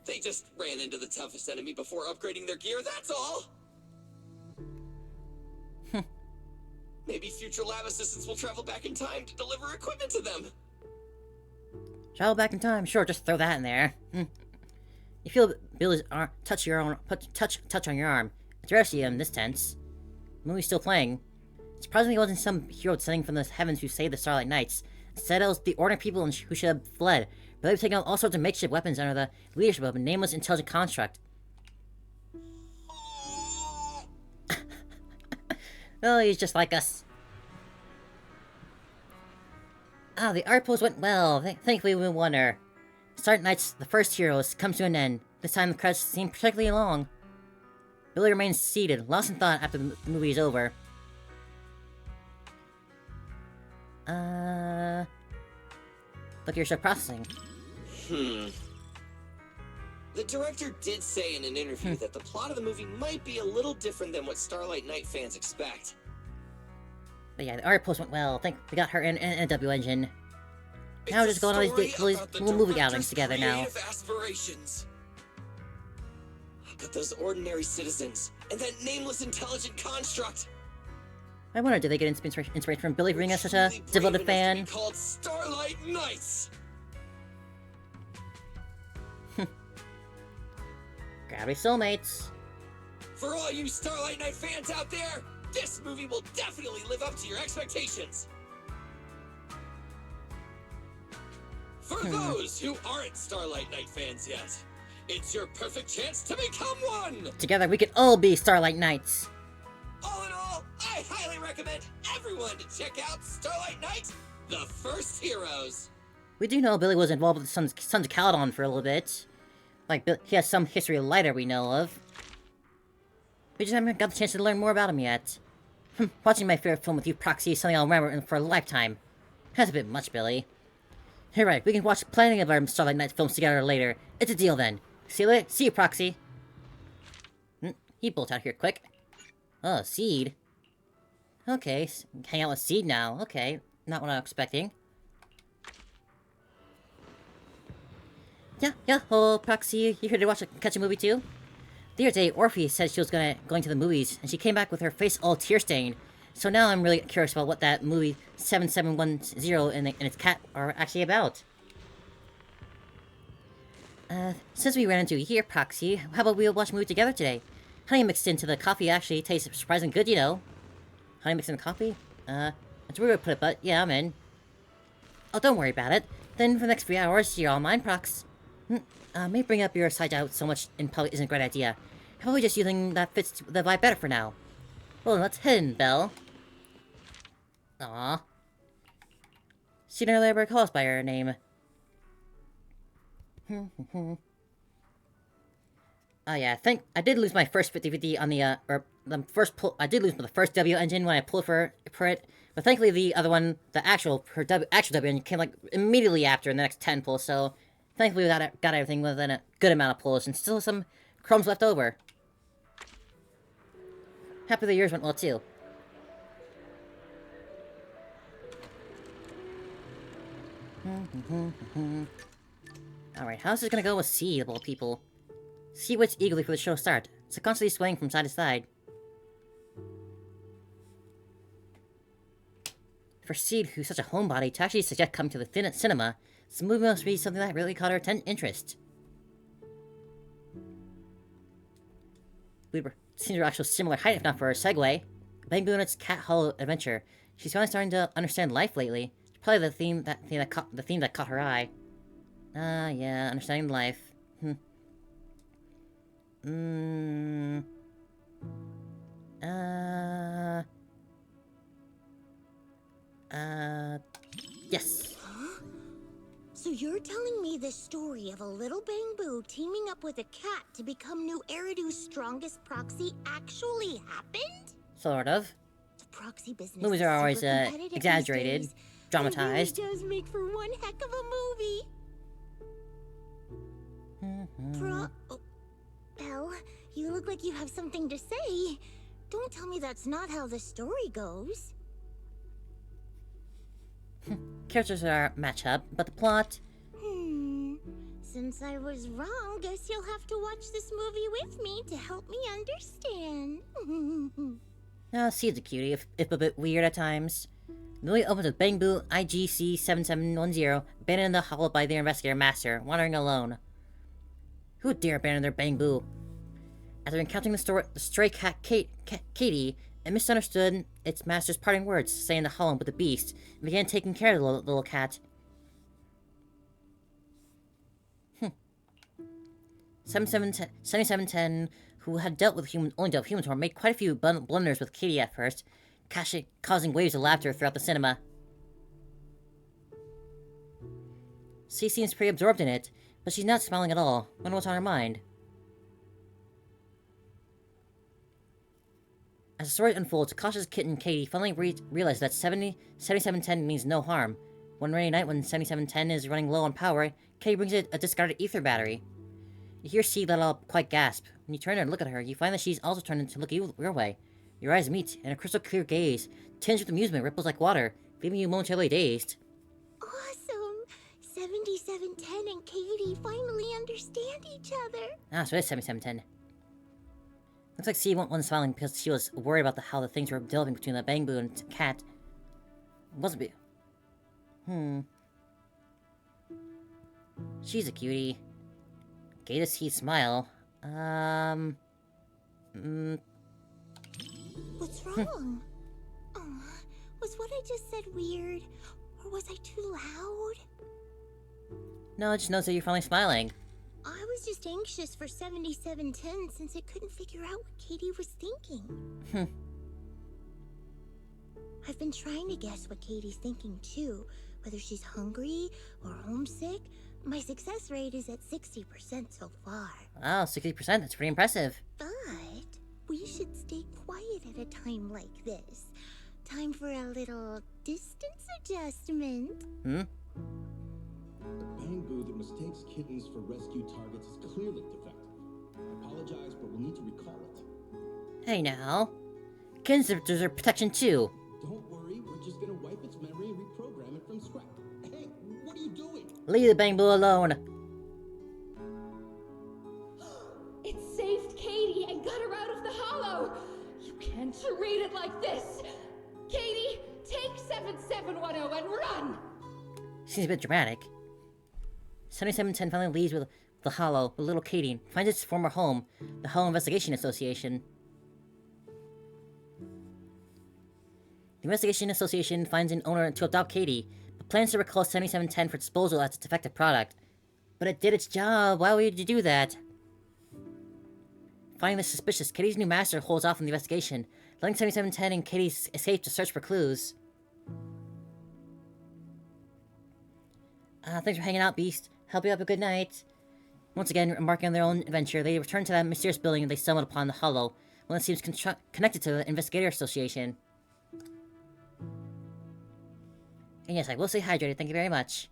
They just ran into the toughest enemy before upgrading their gear, that's all. Maybe future lab assistants will travel back in time to deliver equipment to them. Travel back in time? Sure, just throw that in there. You feel Billy's arm touch on your arm. It's rare to see him in this tense. The movie's still playing. Surprisingly, it wasn't some hero descending from the heavens who saved the Starlight Knights. Instead, it was the ordinary people who should have fled. But they've taken out all sorts of makeshift weapons under the leadership of a nameless intelligent construct. Oh, he's just like us. Ah, the art pose went well. Thankfully, we won her. Starlight Knights, the first heroes, comes to an end. This time, the credits seem particularly long. Billy remains seated, lost in thought after the movie is over. Look, you're still processing. The director did say in an interview that the plot of the movie might be a little different than what Starlight Knight fans expect. But yeah, the art post went well. Think we got her in a W engine. Now we're just going on these little movie outings together now. Aspirations. But those ordinary citizens and that nameless intelligent construct. I wonder, did they get inspiration from Billy for being such a devoted fan? Called Starlight Knights. Gravity soulmates. For all you Starlight Knight fans out there, this movie will definitely live up to your expectations. For those who aren't Starlight Knight fans yet, it's your perfect chance to become one! Together we could all be Starlight Knights. All in all, I highly recommend everyone to check out Starlight Knight, the First Heroes. We do know Billy was involved with the Sons of Caledon for a little bit. Like, he has some history of lighter we know of. We just haven't got the chance to learn more about him yet. Watching my favorite film with you, Proxy, is something I'll remember for a lifetime. That's a bit much, Billy. You're right, we can watch plenty of our Starlight Knight films together later. It's a deal then. See you later. See you, Proxy. He bolted out here quick. Oh, Seed. Okay, hang out with Seed now. Okay, not what I was expecting. Yeah, oh, Proxy, you here to catch a movie too? The other day, Orphe said she was going to the movies, and she came back with her face all tear-stained. So now I'm really curious about what that movie 7710 and its cat are actually about. Since we ran into you here, Proxy, how about we watch a movie together today? Honey mixed into the coffee actually tastes surprisingly good, you know. Honey mixed in the coffee? That's a weird way to put it, but yeah, I'm in. Oh, don't worry about it. Then for the next 3 hours, you're all mine, Prox. May bring up your side out so much in public isn't a great idea. How about we just use something that fits the vibe better for now? Well, let's head in, Belle. Aww. She never ever call us by her name. Oh yeah, I did lose my first 50-50 on the, I did lose the first W engine when I pulled for it, but thankfully the other one, actual W engine came like immediately after in the next 10 pulls, so thankfully we got everything within a good amount of pulls, and still some crumbs left over. Happy the years went well too. Alright, how's this gonna go with Seed, of all people? Seed waits eagerly for the show to start, so constantly swaying from side to side. For Seed, who's such a homebody, to actually suggest coming to the cinema, this movie must be something that really caught her interest. We seemed to actually similar height, if not for her segue. Bangboon and its Cat Hollow adventure. She's finally starting to understand life lately. It's probably the theme that caught her eye. Yeah, understanding life. Yes. So you're telling me the story of a little Bangbu teaming up with a cat to become new Eridu's strongest proxy actually happened? Sort of. The proxy business Movies is are always, super competitive exaggerated, these days. dramatized. It really does make for one heck of a movie. Well, you look like you have something to say. Don't tell me that's not how the story goes. Characters are match up, but the plot... Since I was wrong, guess you'll have to watch this movie with me to help me understand. She's a cutie, if a bit weird at times. The movie opens with Bangbu IGC-7710, abandoned in the hollow by their investigator master, wandering alone. Who would dare abandon their Bangbu? After encountering the stray cat Katie, it misunderstood its master's parting words, saying the hollow with the beast, and began taking care of the little cat. 7710, who had only dealt with humans, made quite a few blunders with Katie at first, causing waves of laughter throughout the cinema. She seems pretty absorbed in it, but she's not smiling at all. Wonder what's on her mind. As the story unfolds, cautious kitten Katie finally realizes that 7710 means no harm. One rainy night when 7710 is running low on power, Katie brings it a discarded ether battery. You hear she let out quite gasp. When you turn and look at her, you find that she's also turned to look your way. Your eyes meet, and a crystal clear gaze, tinged with amusement, ripples like water, leaving you momentarily dazed. Awesome! 7710 and Katie finally understand each other. Ah, so it is 7710. Looks like she wasn't smiling because she was worried about how the things were developing between the Bangbu and cat. It wasn't be... She's a cutie. Gay to see smile. What's wrong? Was what I just said weird? Or was I too loud? No, it just knows that you're finally smiling. I was just anxious for 7710 since it couldn't figure out what Katie was thinking. I've been trying to guess what Katie's thinking too, whether she's hungry or homesick. My success rate is at 60% so far. Wow, 60%, that's pretty impressive. But we should stay quiet at a time like this. Time for a little distance adjustment. The Bangbu that mistakes kittens for rescue targets is clearly defective. I apologize, but we'll need to recall it. Hey now. Kittens deserve protection too. Don't worry, we're just gonna wipe its memory and reprogram it from scratch. Hey, what are you doing? Leave the Bangbu alone. It saved Katie and got her out of the hollow. You can't treat it like this. Katie, take 7710 and run. Seems a bit dramatic. 7710 finally leaves with the hollow, with little Katie, and finds its former home, the Hollow Investigation Association. The Investigation Association finds an owner to adopt Katie, but plans to recall 7710 for disposal as its defective product. But it did its job. Why would you do that? Finding this suspicious, Katie's new master holds off on the investigation, letting 7710 and Katie escape to search for clues. Thanks for hanging out, Beast. Hope you have a good night. Once again, embarking on their own adventure, they return to that mysterious building and they stumble upon the Hollow, one that seems connected to the Investigator Association. And yes, I will stay hydrated, thank you very much.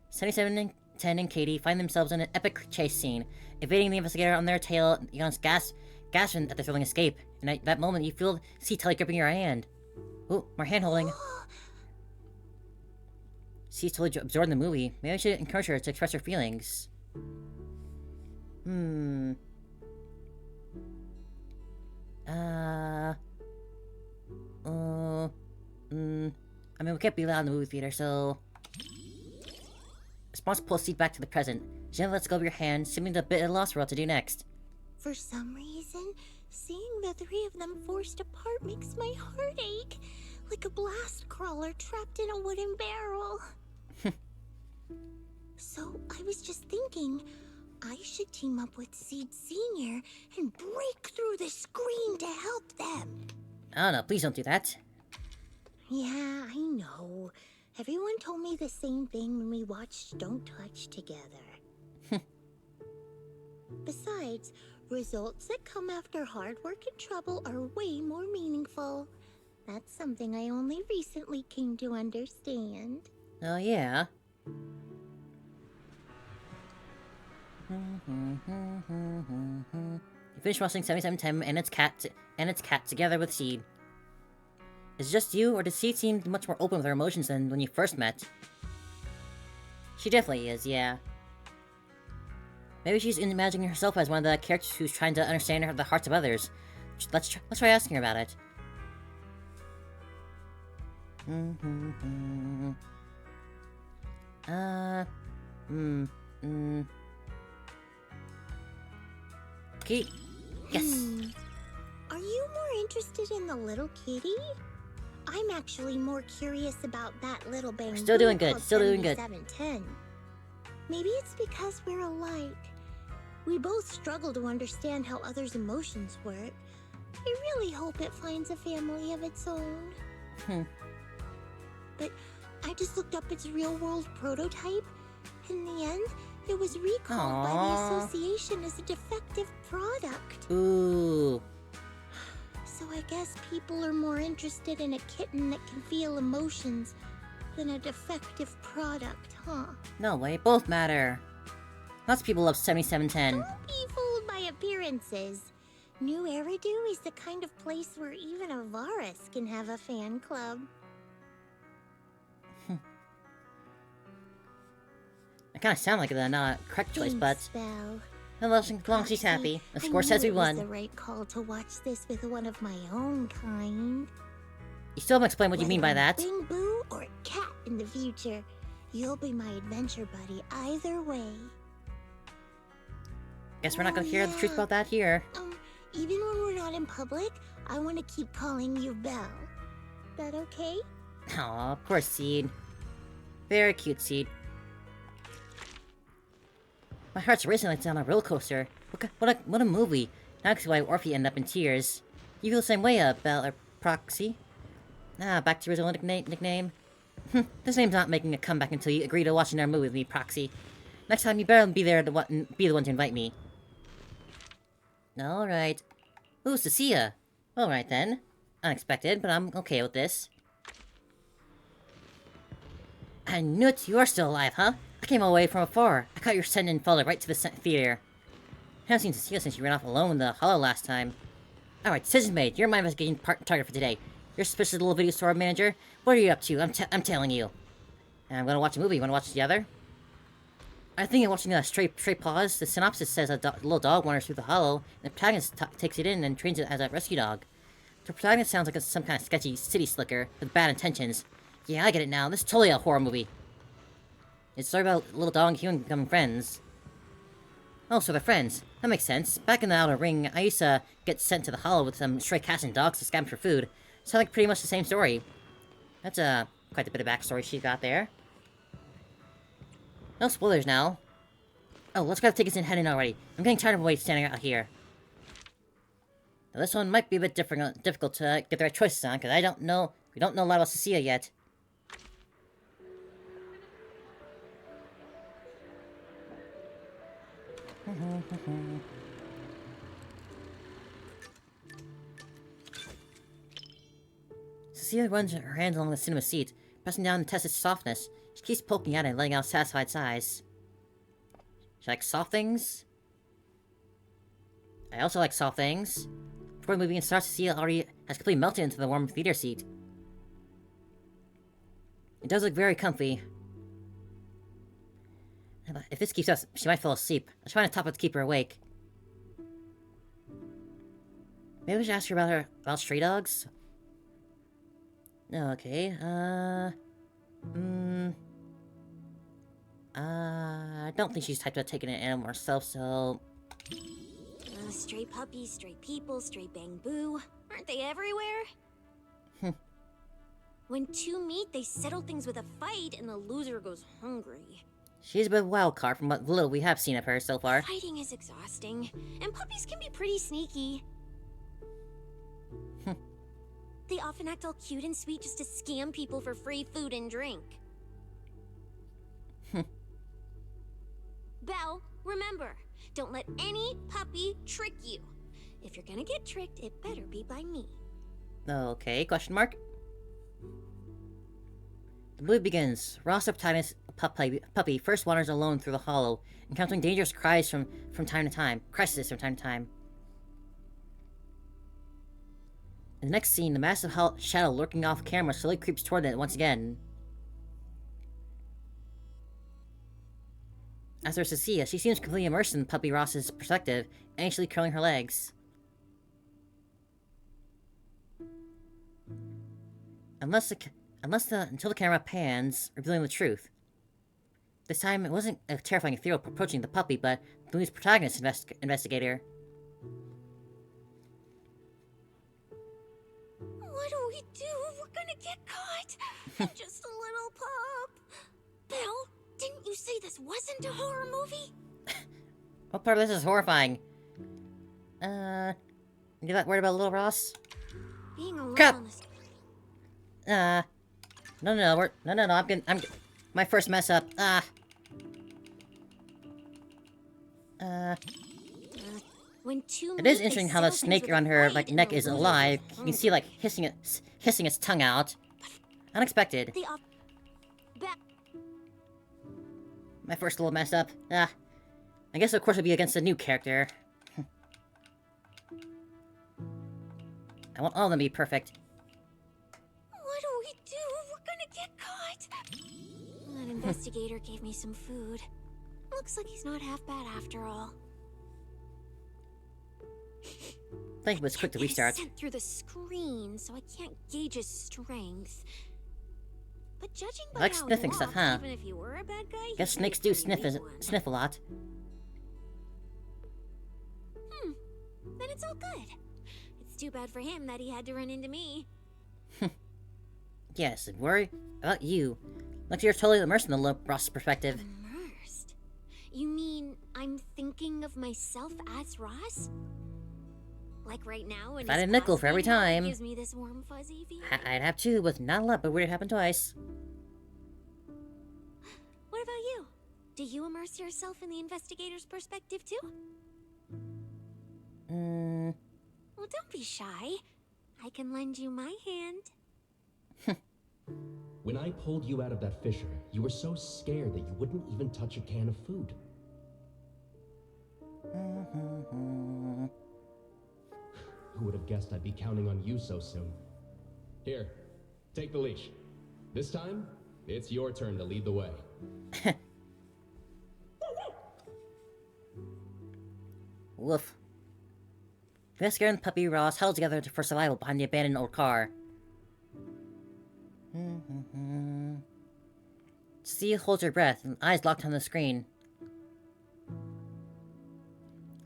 7710 and Katie find themselves in an epic chase scene, evading the investigator on their tail, gasping at their thrilling escape. And at that moment, you see Telly gripping your hand. Ooh, more hand-holding. She's totally absorbed in the movie. Maybe I should encourage her to express her feelings. I mean, we can't be loud in the movie theater, so... Response pulls Seed back to the present. Gently lets go of your hand, seeming a bit at a loss for what to do next. For some reason, seeing the three of them forced apart makes my heart ache. Like a blast crawler trapped in a wooden barrel. So, I was just thinking, I should team up with Seed Sr. and break through the screen to help them. Oh no, please don't do that. Yeah, I know. Everyone told me the same thing when we watched Don't Touch together. Besides, results that come after hard work and trouble are way more meaningful. That's something I only recently came to understand. Oh, yeah. You finish watching 7710 and its cat together with Seed. Is it just you, or does Seed seem much more open with her emotions than when you first met? She definitely is, yeah. Maybe she's imagining herself as one of the characters who's trying to understand the hearts of others. Let's try asking her about it. Kitty. Yes. Are you more interested in the little kitty? I'm actually more curious about that little bamboo. Still doing good. Still doing good. 7710. Maybe it's because we're alike. We both struggle to understand how others' emotions work. I really hope it finds a family of its own. But I just looked up its real-world prototype. In the end, it was recalled by the association as a defective product. Ooh. So I guess people are more interested in a kitten that can feel emotions than a defective product, huh? No way, both matter. Lots of people love 7710. Don't be fooled by appearances. New Eridu is the kind of place where even a Varus can have a fan club. I kind of sound like the not correct choice, but Belle. as long as she's happy. The score says we won. It was the right call to watch this with one of my own kind. You still haven't explained what you mean by that. Bing Boo or Cat in the future, you'll be my adventure buddy either way. Guess we're not gonna hear the truth about that here. Even when we're not in public, I want to keep calling you Belle. That okay? Aw, poor Seed. Very cute, Seed. My heart's racing like it's on a roller coaster. What a movie. Now I can see why Orphe ended up in tears. You feel the same way, Belle or Proxy? Back to your original nickname. This name's not making a comeback until you agree to watch another movie with me, Proxy. Next time you better be the one to invite me. Alright. Ooh, Cecilia. Alright then. Unexpected, but I'm okay with this. I knew it, you are still alive, huh? I came away from afar. I caught your scent and followed right to the theater. I haven't seen Cecilia since you ran off alone in the hollow last time. Alright, decision made. You're my investigation target for today. You're suspicious little video store manager. What are you up to? I'm telling you. And I'm gonna watch a movie. You wanna watch it together? I think I'm watching Stray Paws. The synopsis says a little dog wanders through the hollow, and the protagonist takes it in and trains it as a rescue dog. The protagonist sounds like some kind of sketchy city slicker with bad intentions. Yeah, I get it now. This is totally a horror movie. It's a story about a little dog and human becoming friends. Oh, so they're friends. That makes sense. Back in the Outer Ring, I used to get sent to the hollow with some stray cats and dogs to scavenge for food. Sounds like pretty much the same story. That's quite a bit of backstory she got there. No spoilers now. Oh, let's grab tickets and head in already. I'm getting tired of waiting standing out here. Now, this one might be a bit difficult to get the right choices on, because we don't know a lot about Cecilia yet. Cecilia runs her hands along the cinema seat, pressing down to test its softness. She keeps poking at it and letting out satisfied sighs. She likes soft things? I also like soft things. Before the movie starts, Cecilia already has completely melted into the warm theater seat. It does look very comfy. If this keeps up, she might fall asleep. I'm trying to top it to keep her awake. Maybe we should ask her about stray dogs? Okay, I don't think she's typed about taking an animal herself, so... Stray puppies, stray people, stray bamboo. Aren't they everywhere? When two meet, they settle things with a fight, and the loser goes hungry. She's a bit of a wild card from what little we have seen of her so far. Fighting is exhausting, and puppies can be pretty sneaky. They often act all cute and sweet just to scam people for free food and drink. Belle, remember, don't let any puppy trick you. If you're gonna get tricked, it better be by me. Okay, question mark. The movie begins. Ross, the protagonist puppy, first wanders alone through the hollow, encountering dangerous crises from time to time. In the next scene, the massive shadow lurking off camera slowly creeps toward it once again. As there's Cecilia, she seems completely immersed in puppy Ross's perspective, anxiously curling her legs. Until the camera pans, revealing the truth. This time, it wasn't a terrifying ethereal approaching the puppy, but the movie's protagonist investigator. What do we do? We're gonna get caught. Just a little pup. Belle, didn't you say this wasn't a horror movie? What part of this is horrifying? You that worried about little Ross? Being alone Crap! on this... I'm my first mess up. When two It is meet, interesting they how the sell snake things around with her light in neck the is woods. alive. You can see like hissing its tongue out. Unexpected. My first little mess up. I guess of course it'll be against a new character. I want all of them to be perfect. What do we do? We're gonna get caught. That investigator gave me some food. Looks like he's not half bad after all. I think it was quick to restart. Sent through the screen, so I can't gauge his strength. But judging by I like how sniffing he stuff, walked, huh? even if he were a bad guy, Guess he'd snakes be a do pretty weak one. sniff a lot. Then it's all good. It's too bad for him that he had to run into me. Yes, and worry about you. Like you're totally immersed in the Ross perspective. Immersed? You mean I'm thinking of myself as Ross? Like right now, when If I had his a nickel for every costume time, gives me this warm fuzzy feeling. I'd have two, with not a lot, but would it happen twice? What about you? Do you immerse yourself in the investigator's perspective too? Well, don't be shy. I can lend you my hand. When I pulled you out of that fissure, you were so scared that you wouldn't even touch a can of food. Who would have guessed I'd be counting on you so soon? Here, take the leash. This time, it's your turn to lead the way. Woof. Fisker and puppy Ross held together for survival behind the abandoned old car. Cecilia holds her breath and eyes locked on the screen.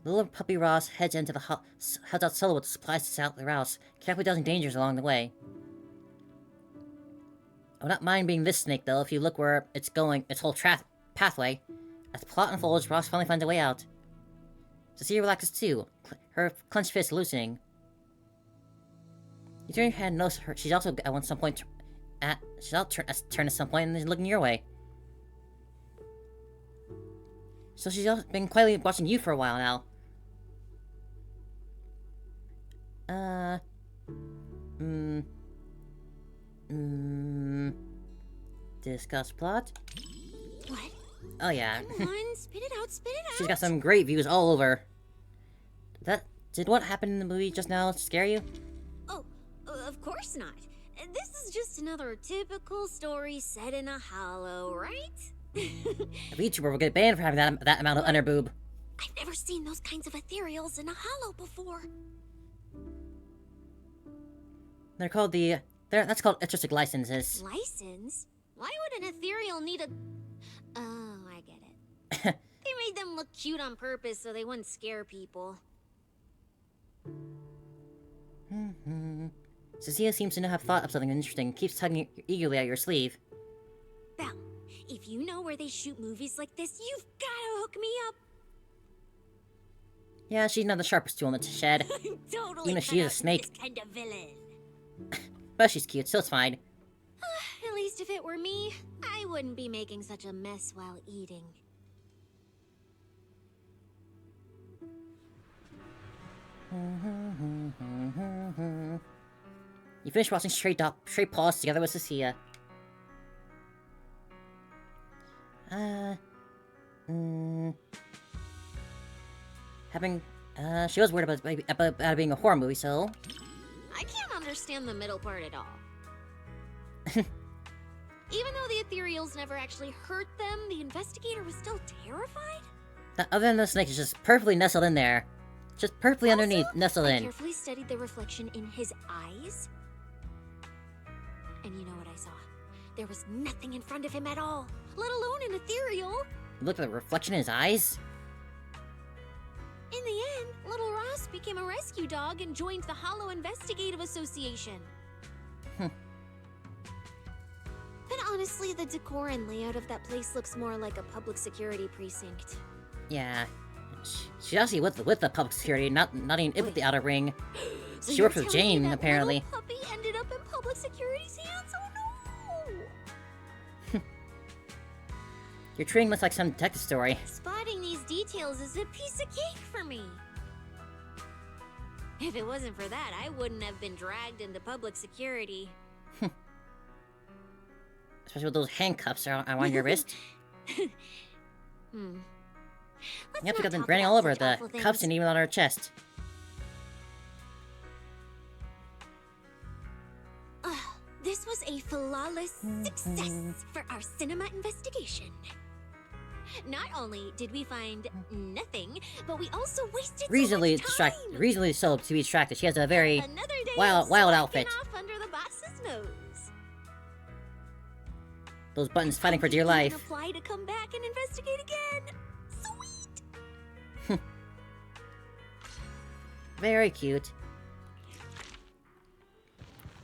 Little puppy Ross heads out solo with supplies to scout the routes, carefully dodging dangers along the way. I would not mind being this snake, though, if you look where it's going, its whole pathway. As the plot unfolds, Ross finally finds a way out. Cecilia relaxes too, her clenched fist loosening. You turn your head and notice her. She's also at some point. She's out turn at some point and is looking your way. So she's also been quietly watching you for a while now. Discuss plot? What? Oh yeah. Come on, spit it out, spit it out. She's got some great views all over. Did what happened in the movie just now scare you? Oh, of course not. This is just another typical story set in a hollow, right? A VTuber will get banned for having that amount of underboob. I've never seen those kinds of ethereals in a hollow before. They're called that's called artistic licenses. License? Why would an ethereal need a... Oh, I get it. They made them look cute on purpose so they wouldn't scare people. Cecilia seems to have thought of something interesting, keeps tugging eagerly at your sleeve. Belle, if you know where they shoot movies like this, you've gotta hook me up. Yeah, she's not the sharpest tool in the shed. I'm totally Even if she is a cut out to be snake. this kind of villain. But she's cute, so it's fine. At least honest, if it were me, I wouldn't be making such a mess while eating. You finish watching Straight Paws together with Cecilia. She was worried about it being a horror movie, so... I can't understand the middle part at all. Even though the ethereals never actually hurt them, the investigator was still terrified? Other than the snake is just perfectly nestled in there. Just perfectly underneath, nestled I in. carefully studied the reflection in his eyes. And you know what I saw? There was nothing in front of him at all, let alone an ethereal. You looked at the reflection in his eyes? In the end, little Ross became a rescue dog and joined the Hollow Investigative Association. But honestly, the decor and layout of that place looks more like a public security precinct. Yeah. She's actually with the public security, not even with the outer ring. So She you're works with telling me Jane, that apparently. little puppy ended up in public security's hands? Oh no! You're treating this like some detective story. Spotting these details is a piece of cake for me. If it wasn't for that, I wouldn't have been dragged into public security. Especially with those handcuffs on your wrist. Yep, you got them branding all over the cuffs and even on her chest. This was a flawless success for our cinema investigation. Not only did we find nothing, but we also wasted Reasonably so much time. reasonably so to be distracted. She has a very Another day wild of outfit. slacking off under the boss's nose. Those buttons fighting for dear You can life. apply to come back and investigate again. Sweet. Very cute.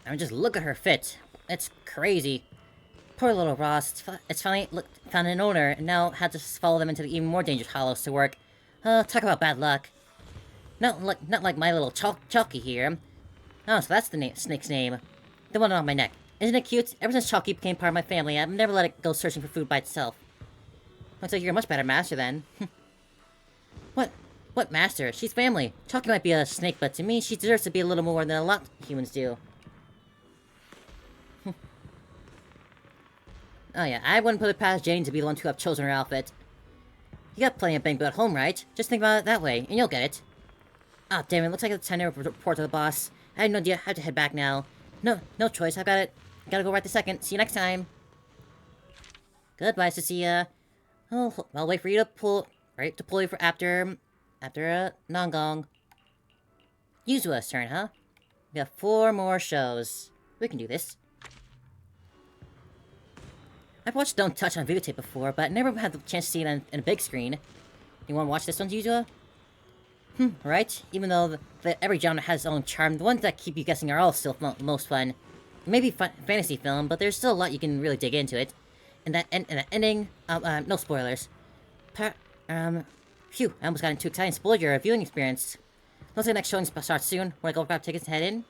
I mean, just look at her fit. It's crazy. Poor little Ross. It's finally found an owner, and now had to follow them into the even more dangerous hollows to work. Talk about bad luck. Not like my little Chalky here. Oh, so that's the snake's name. The one on my neck. Isn't it cute? Ever since Chalky became part of my family, I've never let it go searching for food by itself. Looks like you're a much better master then. What master? She's family. Chalky might be a snake, but to me, she deserves to be a little more than a lot of humans do. Oh yeah, I wouldn't put it past Jane to be the one to have chosen her outfit. You got plenty of banquet at home, right? Just think about it that way, and you'll get it. Ah, oh, damn it, looks like it's time to report to the boss. I had no idea, I have to head back now. No choice, I've got it. Gotta go right this second. See you next time. Goodbye, Cecilia. Oh, I'll wait for you to pull you for after Nongong. Yuzua's turn, huh? We got 4 more shows. We can do this. I've watched Don't Touch on videotape before, but I never had the chance to see it on a big screen. You want to watch this one, Yuzua? Right? Even though every genre has its own charm, the ones that keep you guessing are all still most fun. Maybe fantasy film, but there's still a lot you can really dig into it. And that ending, no spoilers. Phew, I almost got too excited and spoiled your viewing experience. Looks like the next showing starts soon. Wanna go grab tickets and head in?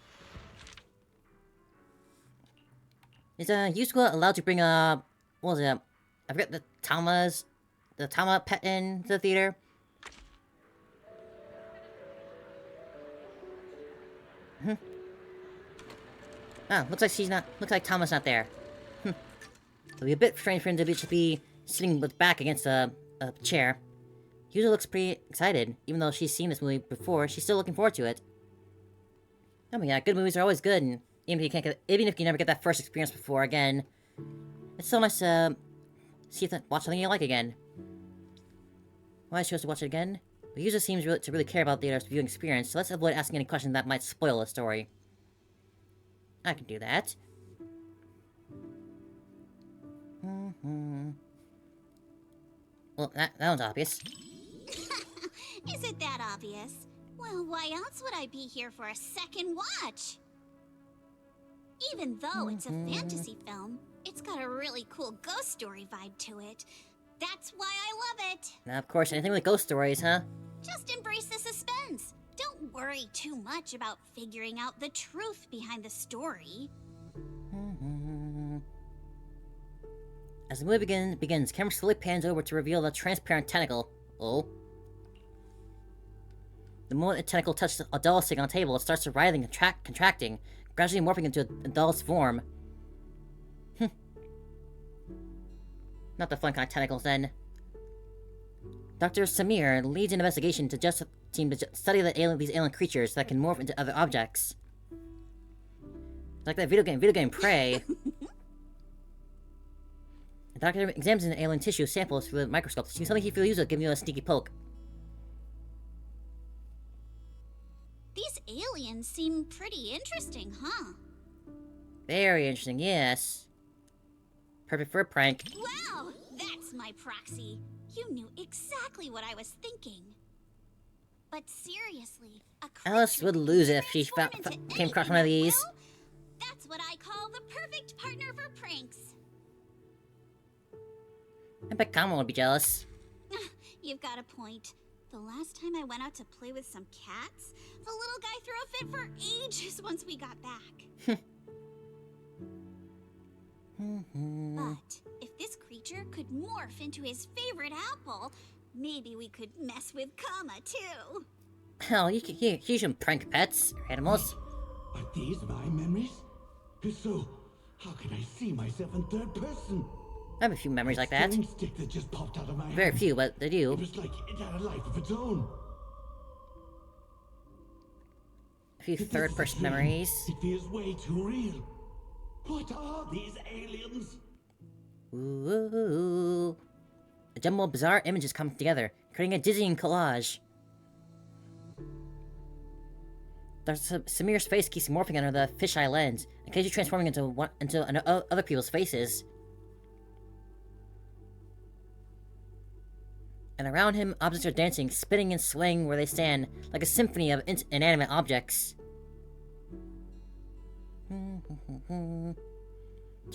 Is Yuzua allowed to bring what was it? I forget the Tama pet in the theater. Ah, looks like Tama's not there. It'll be a bit strange for him to be sitting with back against a chair. Yuzua looks pretty excited, even though she's seen this movie before. She's still looking forward to it. I mean, yeah, good movies are always good, and even if you never get that first experience before again, it's so nice to watch something you like again. Why I chose to watch it again? The user seems to really care about the viewing experience, so let's avoid asking any questions that might spoil the story. I can do that. Well, that one's obvious. Is it that obvious? Well, why else would I be here for a second watch? Even though it's a fantasy film, it's got a really cool ghost story vibe to it. That's why I love it. Now, of course, anything with ghost stories, huh? Just embrace the suspense. Don't worry too much about figuring out the truth behind the story. As the movie begins, camera slowly pans over to reveal the transparent tentacle. Oh. The moment the tentacle touches a doll sitting on a table, it starts to writhing and contracting, gradually morphing into a doll's form. Not the fun kind of tentacles, then. Dr. Samir leads an investigation to team to study these alien creatures that can morph into other objects. Like that video game Prey. The doctor examines an alien tissue samples through a microscope to see something he feels useful, giving you a sneaky poke. These aliens seem pretty interesting, huh? Very interesting, yes. Perfect for a prank. Wow, that's my proxy. You knew exactly what I was thinking. But seriously, a Alice would lose it if she came across one of these. Well, that's what I call the perfect partner for pranks. I bet Kama would be jealous. You've got a point. The last time I went out to play with some cats, the little guy threw a fit for ages once we got back. But if this creature could morph into his favorite apple, maybe we could mess with Kama too. Hell, you shouldn't prank pets or animals. Are these my memories? If so, how can I see myself in third person? I have a few memories like that. Stick that just popped out of my Very hand. few, but they do. It was like it had a life of its own. A few third-person memories. It feels way too real. What are these aliens? Ooh. A jumble of bizarre images come together, creating a dizzying collage. Samir's face keeps morphing under the fisheye lens, occasionally transforming into other people's faces. And around him, objects are dancing, spinning and swaying where they stand, like a symphony of inanimate objects. Turns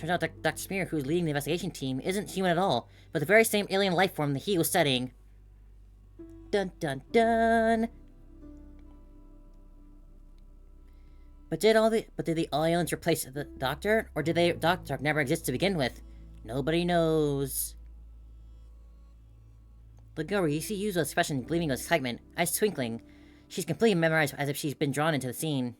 out that Dr. Smear, who's leading the investigation team, isn't human at all, but the very same alien life form that he was studying. Dun dun dun! But did the aliens replace the Doctor? Or did the Doctor never exist to begin with? Nobody knows. The girl, you see Yuzo's expression gleaming with excitement, eyes twinkling. She's completely memorized as if she's been drawn into the scene.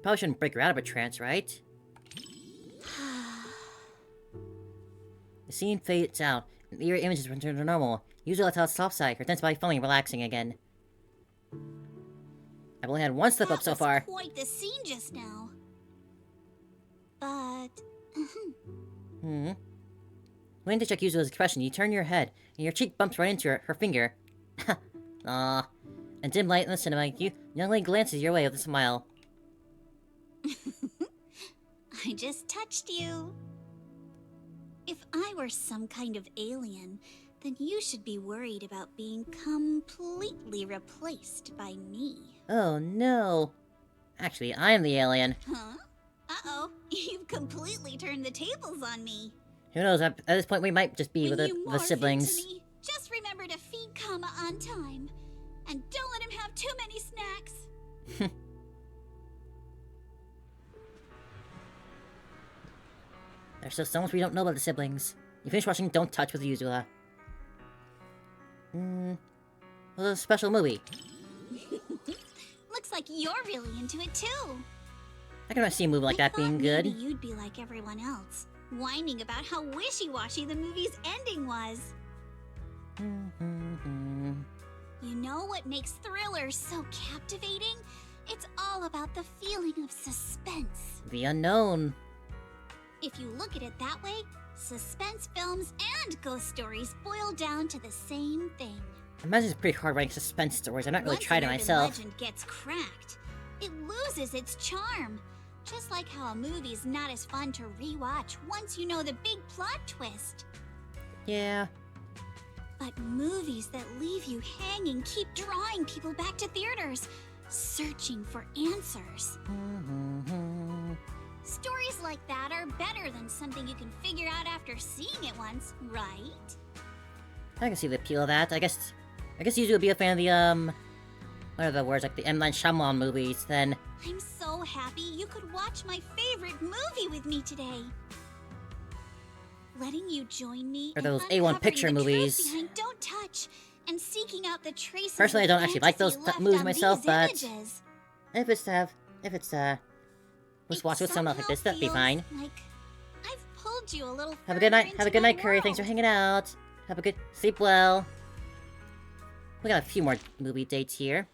Probably shouldn't break her out of a trance, right? The scene fades out, and the eerie images return to normal. Yuzo lets out a soft sigh, her tense body finally relaxing again. I've only had one slip up so far. Quite the scene just now. But Waiting to check Yuzo's expression, you turn your head, and your cheek bumps right into her finger. Aww. And dim light in the cinema, young lady glances your way with a smile. I just touched you. If I were some kind of alien, then you should be worried about being completely replaced by me. Oh no. Actually, I am the alien. Huh? Uh-oh, you've completely turned the tables on me. Who knows, at this point we might just be with the siblings. Into me, just remember to feed Kama on time. And don't let him have too many snacks. There's still so much we don't know about the siblings. You finished watching Don't Touch with Yuzula. It was a special movie. Looks like you're really into it too. I can see a movie like that being good. Maybe you'd be like everyone else, whining about how wishy-washy the movie's ending was. You know what makes thrillers so captivating? It's all about the feeling of suspense. The unknown. If you look at it that way, suspense films and ghost stories boil down to the same thing. I imagine it's pretty hard writing suspense stories. I've not really tried it myself. Once an urban legend gets cracked, it loses its charm. Just like how a movie's not as fun to rewatch once you know the big plot twist. Yeah. But movies that leave you hanging keep drawing people back to theaters, searching for answers. Stories like that are better than something you can figure out after seeing it once, right? I can see the appeal of that. I guess you would be a fan of the, what are the words, like the M. Night Shyamalan movies, then... I'm so happy you could watch my favorite movie with me today. Letting you join me Or in those uncovering A1 picture the truth movies. behind Don't Touch and seeking out the traces Personally, I of don't actually like those fantasy left movies on myself, these but... images. Let's watch with something like this, that'd be fine. Like I've pulled you a little Have a good night, further into my Curry, thanks for world. hanging out. Have a good... Sleep well. We got a few more movie dates here.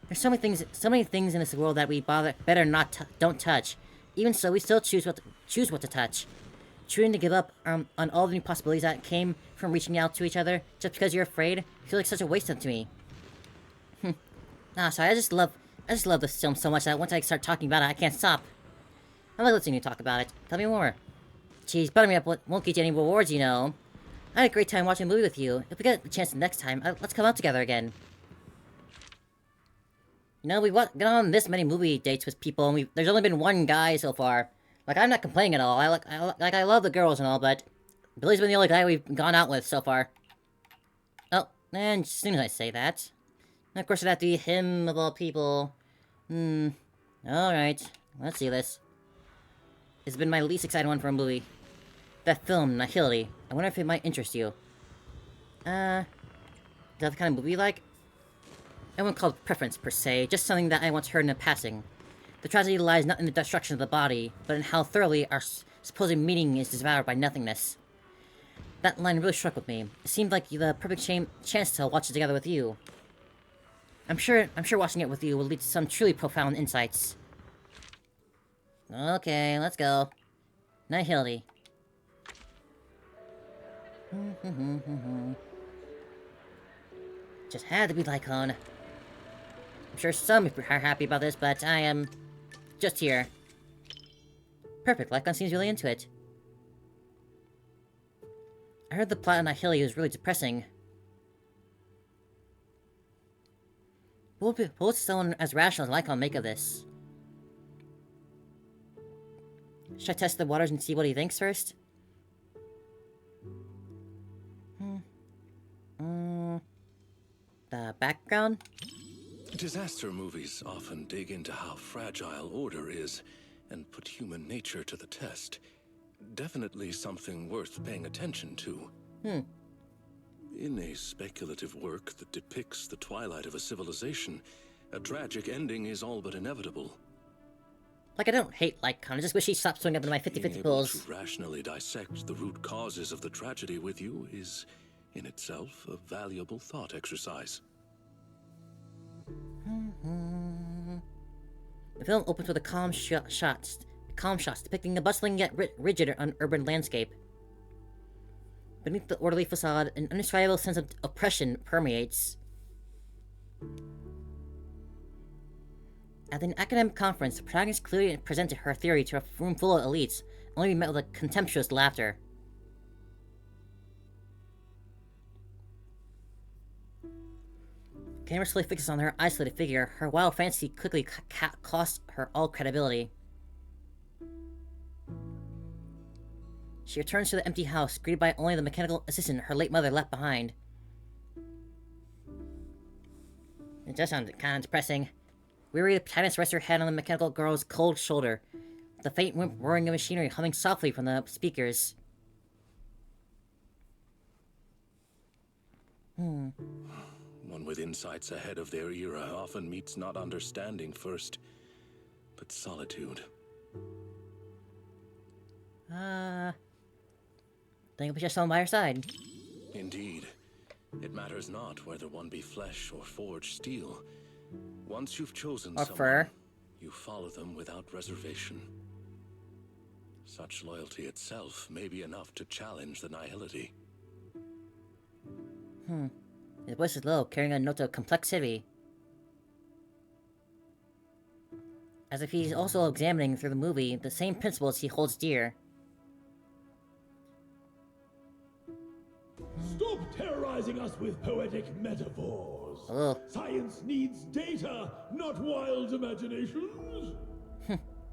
There's so many things in this world that we better not don't touch. Even so, we still choose what to touch. Choosing to give up on all the new possibilities that came from reaching out to each other just because you're afraid feels like such a waste to me. Sorry, I just love this film so much that once I start talking about it, I can't stop. I like listening to you talk about it. Tell me more. Geez, buttering me up won't get you any rewards, you know. I had a great time watching a movie with you. If we get a chance next time, let's come out together again. You know, we've gone on this many movie dates with people, and there's only been one guy so far. Like, I'm not complaining at all. I love the girls and all, but Billy's been the only guy we've gone out with so far. Oh, and as soon as I say that, of course it'd have to be him of all people. Alright, let's see this. It's been my least exciting one for a movie. That film, Nihility. I wonder if it might interest you. Is that the kind of movie you like? I wouldn't call it preference, per se, just something that I once heard in a passing. The tragedy lies not in the destruction of the body, but in how thoroughly our supposed meaning is devoured by nothingness. That line really struck with me. It seemed like the perfect chance to watch it together with you. I'm sure watching it with you will lead to some truly profound insights. Okay, let's go. Nihility. Just had to be Lycon. I'm sure some are happy about this, but I am just here. Perfect, Lycon seems really into it. I heard the plot on Nihility was really depressing. What would someone as rational as Lycon make of this? Should I test the waters and see what he thinks first? The background? Disaster movies often dig into how fragile order is and put human nature to the test. Definitely something worth paying attention to. In a speculative work that depicts the twilight of a civilization, a tragic ending is all but inevitable. Like, I don't hate Lycon, I just wish he stopped swinging up into my 50-50 pills. To rationally dissect the root causes of the tragedy with you is, in itself, a valuable thought exercise. The film opens with a calm shots depicting a bustling yet rigid urban landscape. Beneath the orderly facade, an indescribable sense of oppression permeates. At an academic conference, the protagonist clearly presented her theory to a room full of elites, only to be met with a contemptuous laughter. Camera slowly focuses on her isolated figure. Her wild fantasy quickly cost her all credibility. She returns to the empty house, greeted by only the mechanical assistant her late mother left behind. It does sound kind of depressing. Weary, the protagonist rests her head on the mechanical girl's cold shoulder, the faint roaring of machinery humming softly from the speakers. One with insights ahead of their era often meets not understanding first, but solitude. Think we should stand by her side. Indeed. It matters not whether one be flesh or forged steel. Once you've chosen Or someone, fur. you follow them without reservation. Such loyalty itself may be enough to challenge the nihility. His voice is low, carrying a note of complexity. As if he's also examining through the movie the same principles he holds dear. Stop terrorizing us with poetic metaphors. Oh. Science needs data, not wild imaginations.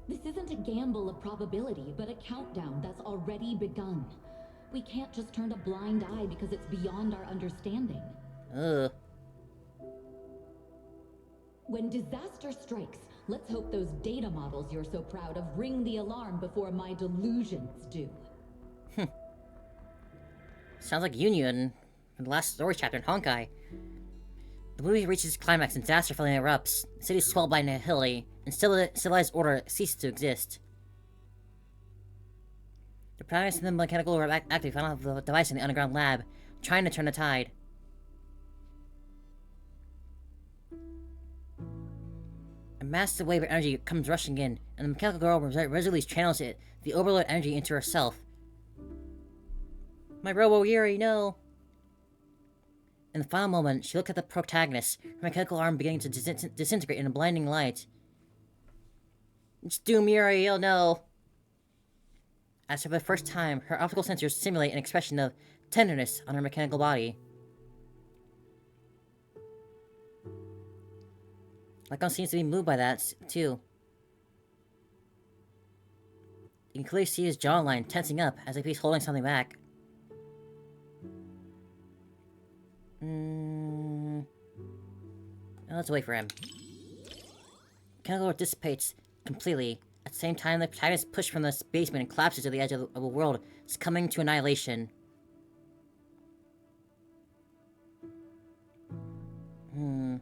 This isn't a gamble of probability, but a countdown that's already begun. We can't just turn a blind eye because it's beyond our understanding. Ugh. When disaster strikes, let's hope those data models you're so proud of ring the alarm before my delusions do. Sounds like Union from the last story chapter in Honkai. The movie reaches its climax and disaster finally erupts. The city is swallowed by nihility, and civilized order ceases to exist. The protagonist and the mechanical were active found out the device in the underground lab, trying to turn the tide. A massive wave of energy comes rushing in, and the mechanical girl resolutely channels it, the overload energy into herself. My Robo-Yuri, no! In the final moment, she looked at the protagonist, her mechanical arm beginning to disintegrate in a blinding light. It's Doom Yuri, oh no! As for the first time, her optical sensors simulate an expression of tenderness on her mechanical body. Lycon seems to be moved by that, too. You can clearly see his jawline tensing up as if he's holding something back. Let's wait for him. Mechanical dissipates completely. At the same time, the protagonist is pushed from this basement and collapses to the edge of a world that's coming to annihilation. In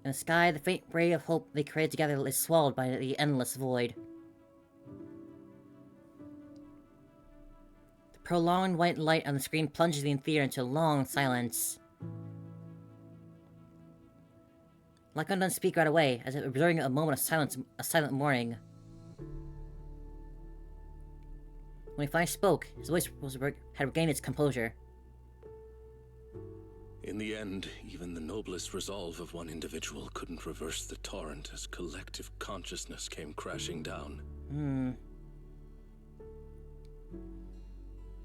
the sky, the faint ray of hope they created together is swallowed by the endless void. The prolonged white light on the screen plunges the theater into a long silence. Lycon doesn't speak right away, as if observing a moment of silence, a silent mourning. When he finally spoke, his voice had regained its composure. In the end, even the noblest resolve of one individual couldn't reverse the torrent as collective consciousness came crashing down.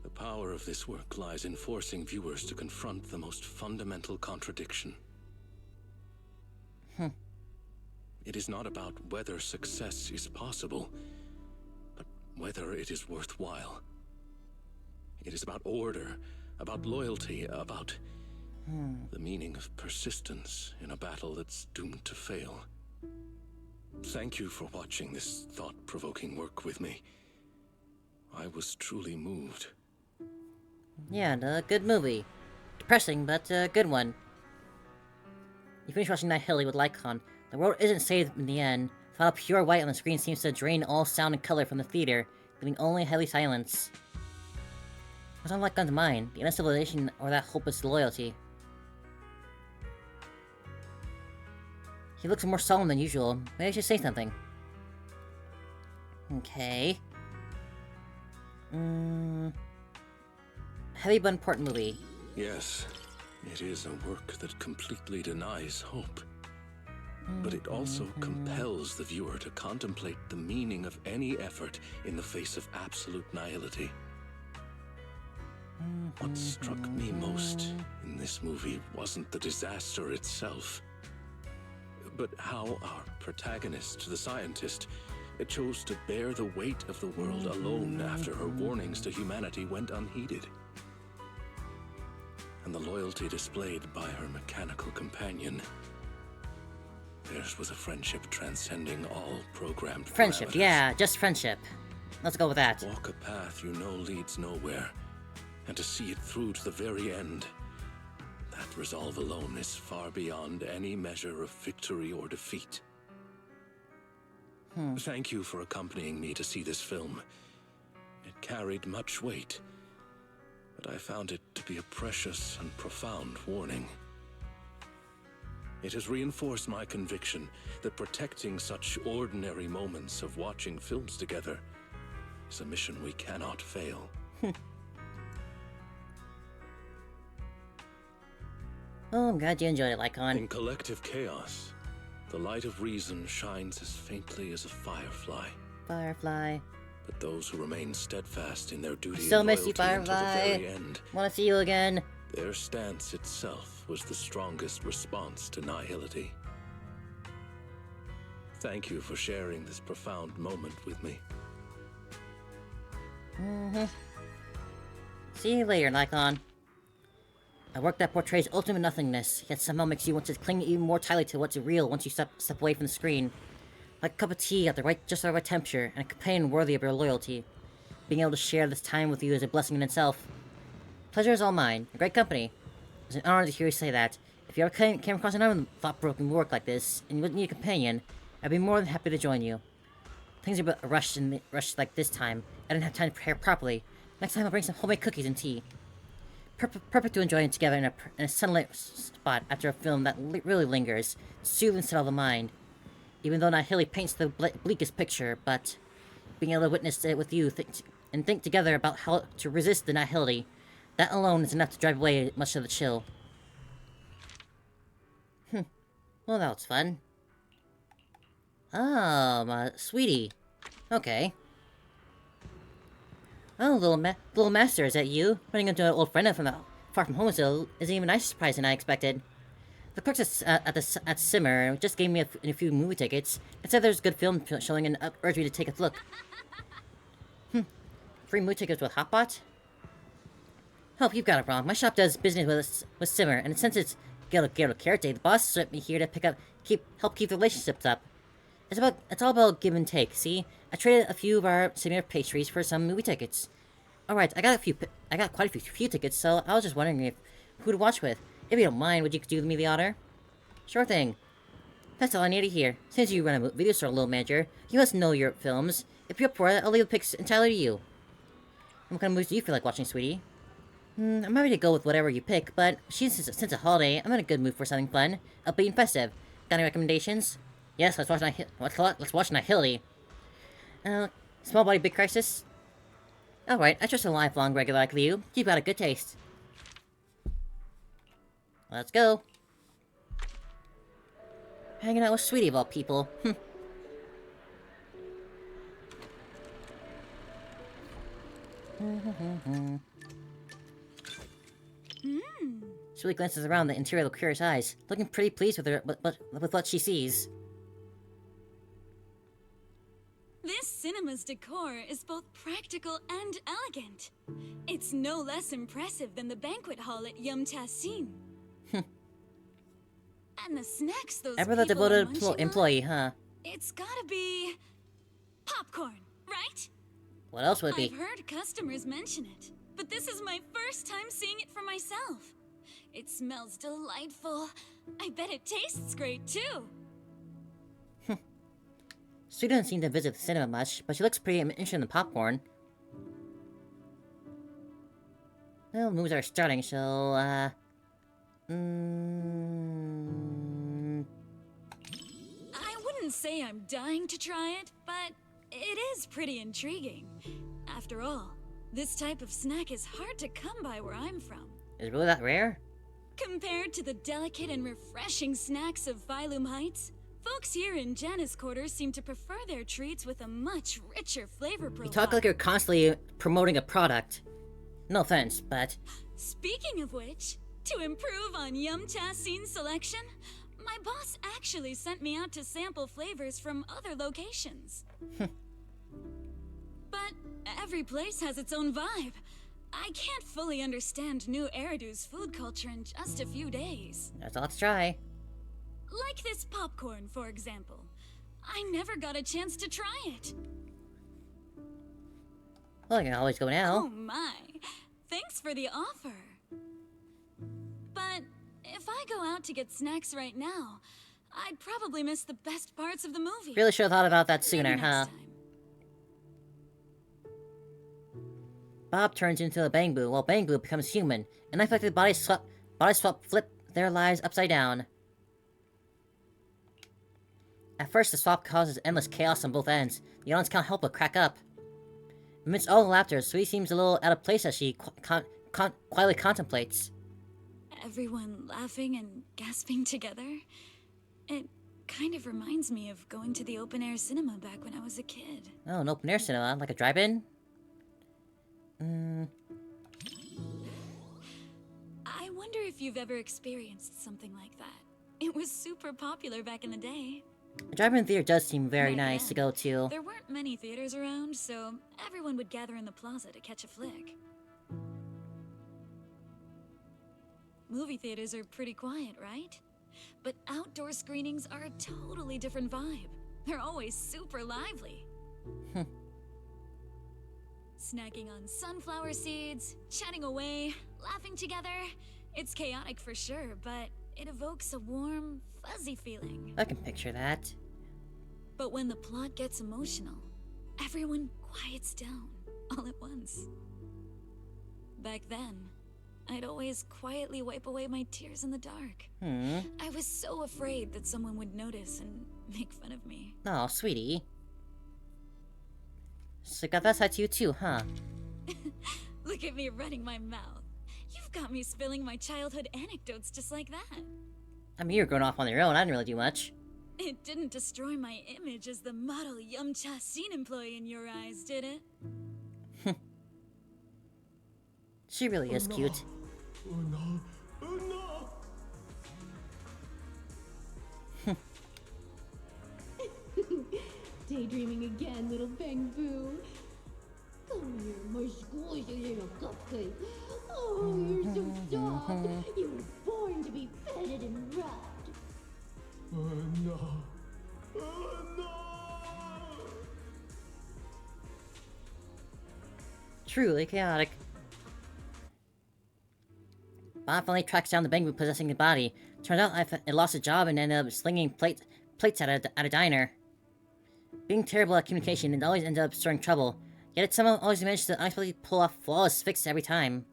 The power of this work lies in forcing viewers to confront the most fundamental contradiction. It is not about whether success is possible, but whether it is worthwhile. It is about order, about loyalty, about the meaning of persistence in a battle that's doomed to fail. Thank you for watching this thought-provoking work with me. I was truly moved. Yeah, a good movie. Depressing, but a good one. You finish watching Nihility with Lycon. The world isn't saved in the end. The final pure white on the screen seems to drain all sound and color from the theater, leaving only heavy silence. What's on Lycon's mind? The end of civilization or that hopeless loyalty? He looks more solemn than usual. Maybe I should say something. Okay. Heavy but important movie. Yes, it is a work that completely denies hope. But it also compels the viewer to contemplate the meaning of any effort in the face of absolute nihility. What struck me most in this movie wasn't the disaster itself, but how our protagonist, the scientist, chose to bear the weight of the world alone after her warnings to humanity went unheeded. And the loyalty displayed by her mechanical companion. Theirs was a friendship transcending all programmed Friendship, parameters. yeah, just friendship. Let's go with that. Walk a path you know leads nowhere, and to see it through to the very end. That resolve alone is far beyond any measure of victory or defeat. Thank you for accompanying me to see this film. It carried much weight, but I found it to be a precious and profound warning. It has reinforced my conviction that protecting such ordinary moments of watching films together is a mission we cannot fail. Oh, I'm glad you enjoyed it, Lycon. In collective chaos, the light of reason shines as faintly as a firefly. Firefly. But those who remain steadfast in their duty Still and miss you, loyalty until the Firefly. very end, Wanna see you again. their stance itself was the strongest response to nihility. Thank you for sharing this profound moment with me. See you later, Nikon. A work that portrays ultimate nothingness, yet somehow makes you want to cling even more tightly to what's real once you step away from the screen. Like a cup of tea at just the right temperature, and a companion worthy of your loyalty. Being able to share this time with you is a blessing in itself. Pleasure is all mine. A great company. It's an honor to hear you say that. If you ever came across another thought-provoking work like this, and you would need a companion, I'd be more than happy to join you. Things are a bit rushed like this time. I didn't have time to prepare properly. Next time I'll bring some homemade cookies and tea. Perfect to enjoy it together in a sunlit spot after a film that really lingers, soothe and settle the mind. Even though Nihili paints the bleakest picture, but being able to witness it with you and think together about how to resist the Nihility, that alone is enough to drive away much of the chill. Well, that was fun. Oh, sweetie. Okay. Oh, little master, is that you? Running into an old friend from far from home is an even nicer surprise than I expected. The clerks at Simmer just gave me a few movie tickets. It said there's a good film showing and urged me to take a look. Free movie tickets with Hotbot? Help, you've got it wrong. My shop does business with Simmer, and since it's Ghetto Karate, the boss sent me here to help keep the relationships up. It's all about give and take, see? I traded a few of our similar pastries for some movie tickets. Alright, I got quite a few tickets, so I was just wondering who to watch with. If you don't mind, would you do me the honor? Sure thing. That's all I need to hear. Since you run a video store, little manager, you must know your films. If you're up for it, I'll leave the picks entirely to you. What kind of movies do you feel like watching, sweetie? I'm happy to go with whatever you pick, but since it's a holiday, I'm in a good mood for something fun, upbeat and festive. Got any recommendations? Yes, let's watch Nihility. Small Body Big Crisis? Alright, I trust a lifelong regular like you. You've got a good taste. Let's go. Hanging out with Sweetie of all people. Sweetie glances around the interior with curious eyes, looking pretty pleased with what she sees. This cinema's decor is both practical and elegant. It's no less impressive than the banquet hall at Yum Tassin. And the snacks those Ever the people devoted employee, huh? It's gotta be popcorn, right? What else would it be? I've heard customers mention it, but this is my first time seeing it for myself. It smells delightful. I bet it tastes great too. Sue doesn't seem to visit the cinema much, but she looks pretty interested in the popcorn. Well, movies are starting, so, I wouldn't say I'm dying to try it, but it is pretty intriguing. After all, this type of snack is hard to come by where I'm from. Is it really that rare? Compared to the delicate and refreshing snacks of Phylum Heights, folks here in Janus Quarters seem to prefer their treats with a much richer flavor profile. You talk like you're constantly promoting a product. No offense, but... Speaking of which, to improve on Yum Tassin's selection, my boss actually sent me out to sample flavors from other locations. But every place has its own vibe. I can't fully understand New Eridu's food culture in just a few days. That's all, let's try. Like this popcorn, for example. I never got a chance to try it. Well, I can always go now. Oh my. Thanks for the offer. But if I go out to get snacks right now, I'd probably miss the best parts of the movie. Really should have thought about that sooner, huh? Bob turns into a Bangbu, while Bangbu becomes human. An unaffected body swap flip their lives upside down. At first, the swap causes endless chaos on both ends. The audience can't help but crack up. Amidst all the laughter, Sweetie seems a little out of place as she quietly contemplates. Everyone laughing and gasping together. It kind of reminds me of going to the open-air cinema back when I was a kid. Oh, an open-air cinema? Like a drive-in? I wonder if you've ever experienced something like that. It was super popular back in the day. A drive-in theater does seem very nice to go to. There weren't many theaters around, so everyone would gather in the plaza to catch a flick. movie theaters are pretty quiet, right? But outdoor screenings are a totally different vibe. They're always super lively. Snacking on sunflower seeds, chatting away, laughing together. It's chaotic for sure, but it evokes a warm, fuzzy feeling. I can picture that. But when the plot gets emotional, everyone quiets down all at once. Back then, I'd always quietly wipe away my tears in the dark. I was so afraid that someone would notice and make fun of me. Oh, sweetie. So got that side to you too, huh? Look at me running my mouth. You've got me spilling my childhood anecdotes just like that. I mean, you were going off on your own. I didn't really do much. It didn't destroy my image as the model Yumcha scene employee in your eyes, did it? She really is cute. Oh no! Oh no! Daydreaming again, little Bang Boo. Come here, my squishy little cupcake. Oh, you're so soft. You were born to be petted and rubbed. Oh no! Oh no! Truly chaotic. Bob finally tracks down the Bangbu possessing the body. Turns out it lost a job and ended up slinging plates at a diner. Being terrible at communication, it always ended up stirring trouble. Yet it somehow always managed to unexpectedly pull off flawless fixes every time.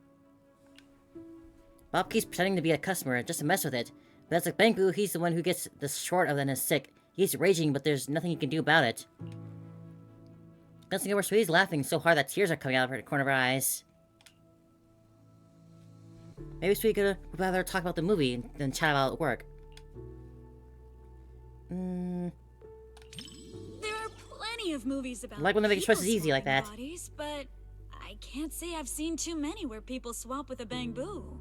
Bob keeps pretending to be a customer just to mess with it. But as a Bangbu, he's the one who gets the short of it and is sick. He's raging, but there's nothing he can do about it. Glancing over, Sweetie's laughing so hard that tears are coming out of her corner of her eyes. Maybe Sweetie would rather talk about the movie than chat about work. There are plenty of movies about I like when they make choices easy like that. bodies, but I can't say I've seen too many where people swap with a Bangbu.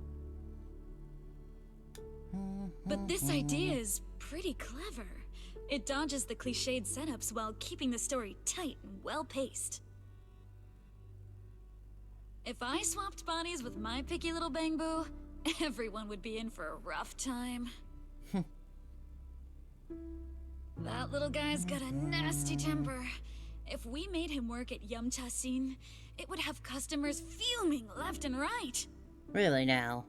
But this idea is pretty clever. It dodges the cliched setups while keeping the story tight and well-paced. If I swapped bodies with my picky little Bangbu, everyone would be in for a rough time. That little guy's got a nasty temper. If we made him work at Yumcha Scene, it would have customers fuming left and right. Really now?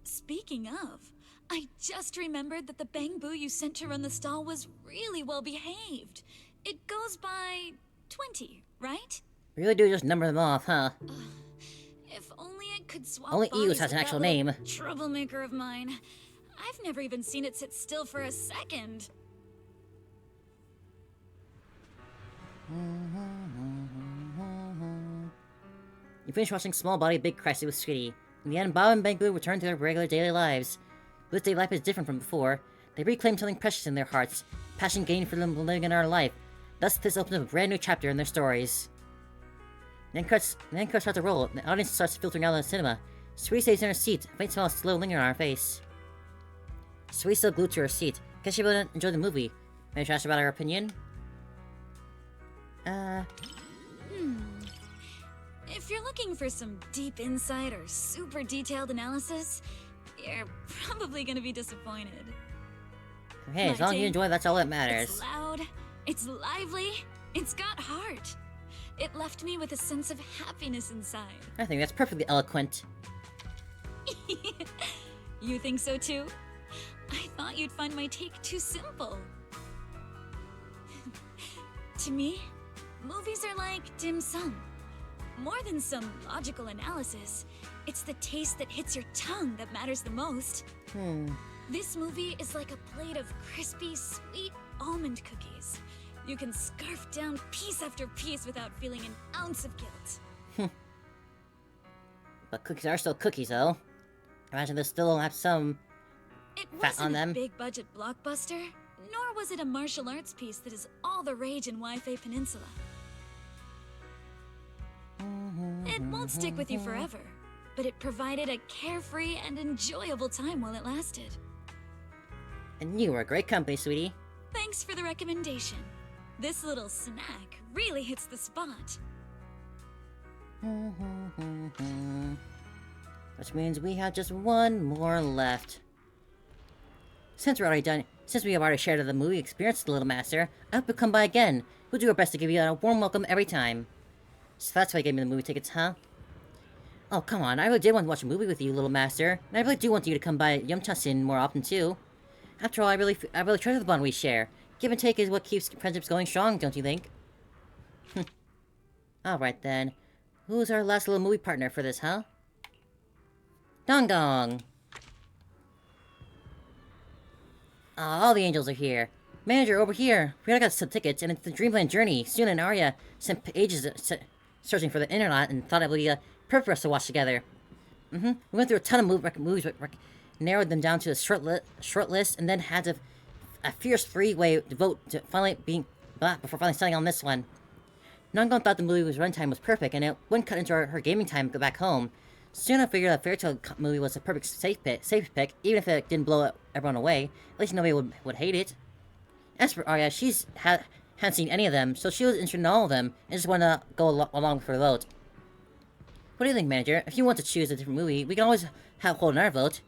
Speaking of, I just remembered that the Bangbu you sent to run the stall was really well behaved. It goes by 20, right? We really do just number them off, huh? If only it could swap Only bodies Eos has with an that actual little name. Troublemaker of mine. I've never even seen it sit still for a second. You finish watching Small Body Big Crisis with Sweetie. In the end, Bob and Bangbu return to their regular daily lives. This day life is different from before. They reclaim something precious in their hearts, passion gained for them living in our life. Thus, this opens up a brand new chapter in their stories. Then credits start to roll, and the audience starts filtering out of the cinema. Sweetie stays in her seat, a faint smile slow lingering on her face. Sweetie's still glued to her seat. Guess she wouldn't enjoy the movie. Maybe she asked about her opinion? If you're looking for some deep insight or super detailed analysis, you're probably gonna be disappointed. Hey, as long as you enjoy, that's all that matters. It's loud, it's lively, it's got heart. It left me with a sense of happiness inside. I think that's perfectly eloquent. You think so too? I thought you'd find my take too simple. To me, movies are like dim sum. More than some logical analysis, it's the taste that hits your tongue that matters the most. This movie is like a plate of crispy, sweet almond cookies. You can scarf down piece after piece without feeling an ounce of guilt. But cookies are still cookies, though. Imagine they still have some fat on them. It wasn't a big-budget blockbuster, nor was it a martial arts piece that is all the rage in Waifei Peninsula. It won't stick with you forever, but it provided a carefree and enjoyable time while it lasted. And you were a great company, sweetie. Thanks for the recommendation. This little snack really hits the spot. The Which means we have just one more left. Since we have already shared the movie experience with the Little Master, I hope you'll come by again. We'll do our best to give you a warm welcome every time. So that's why you gave me the movie tickets, huh? Oh, come on, I really did want to watch a movie with you, Little Master. And I really do want you to come by Yumchasin more often, too. After all, I really treasure the bond we share. Give and take is what keeps friendships going strong, don't you think? Alright then. Who's our last little movie partner for this, huh? Dong Dong! All the angels are here. Manager, over here. We already got some tickets, and it's the Dreamland Journey. Suna and Aria spent ages searching for the internet and thought it would be perfect for us to watch together. We went through a ton of movies, but narrowed them down to a short list, and then had a fierce three-way vote to before finally settling on this one. Nangon thought the movie's runtime was perfect, and it wouldn't cut into her gaming time to go back home. Soon I figured that Fairy Tale movie was a perfect safe pick, even if it didn't blow everyone away. At least nobody would hate it. As for Aria, hadn't seen any of them, so she was interested in all of them, and just wanted to go along with her vote. What do you think, Manager? If you want to choose a different movie, we can always hold another vote.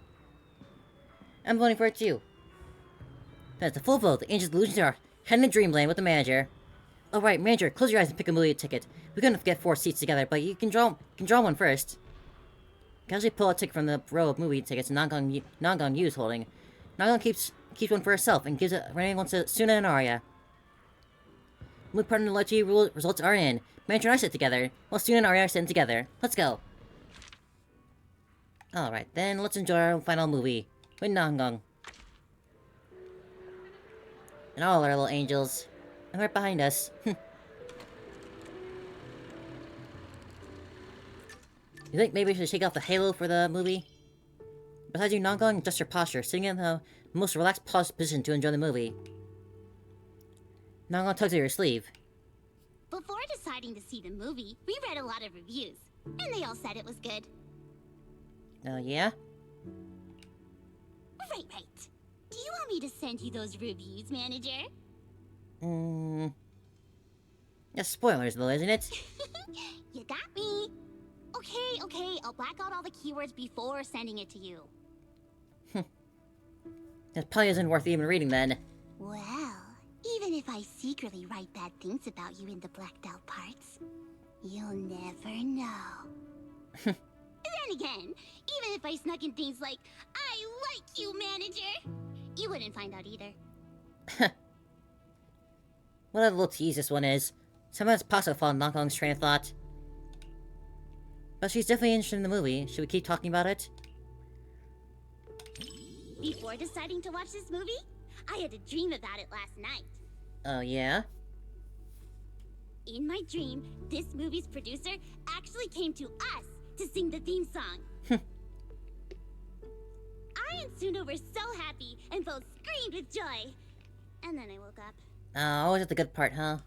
I'm voting for it too. That's a full vote. The Angels Illusions are heading to Dreamland with the Manager. Alright, Manager, close your eyes and pick a movie ticket. We're gonna get 4 seats together, but you can draw one first. Casually pull a ticket from the row of movie tickets Nangon Yu's holding. Nangon keeps one for herself and gives it remaining to Suna and Aria. Movie partner loyalty results are in. Manager and I sit together, while Suna and Aria are sitting together. Let's go. Alright then, let's enjoy our final movie with Nangon. And all our little angels. And right behind us. You think maybe we should take off the halo for the movie? Besides you, Nangon, adjust your posture, sitting in the most relaxed position to enjoy the movie. Nangon tugs at your sleeve. Before deciding to see the movie, we read a lot of reviews, and they all said it was good. Oh, yeah? Right. Do you want me to send you those reviews, Manager? That's spoilers, though, isn't it? You got me. Okay, I'll black out all the keywords before sending it to you. That probably isn't worth even reading, then. Well, even if I secretly write bad things about you in the blacked out parts, you'll never know. Then again, even if I snuck in things like, I like you, Manager, you wouldn't find out either. What a little tease this one is. Somehow it's possible to follow Nangon's train of thought. But she's definitely interested in the movie. Should we keep talking about it? Before deciding to watch this movie, I had a dream about it last night. Oh, yeah? In my dream, this movie's producer actually came to us to sing the theme song. I and Suna were so happy and both screamed with joy. And then I woke up. Oh, always at the good part, huh?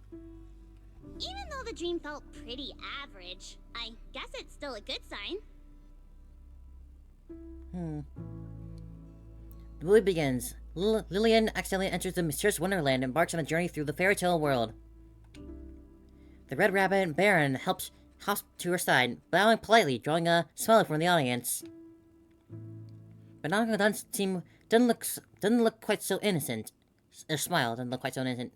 Even though the dream felt pretty average, I guess it's still a good sign. The movie begins. Lillian accidentally enters the mysterious Wonderland and embarks on a journey through the fairy tale world. The Red Rabbit Baron hops to her side, bowing politely, drawing a smile from the audience. But Nangon doesn't look quite so innocent. Her smile doesn't look quite so innocent.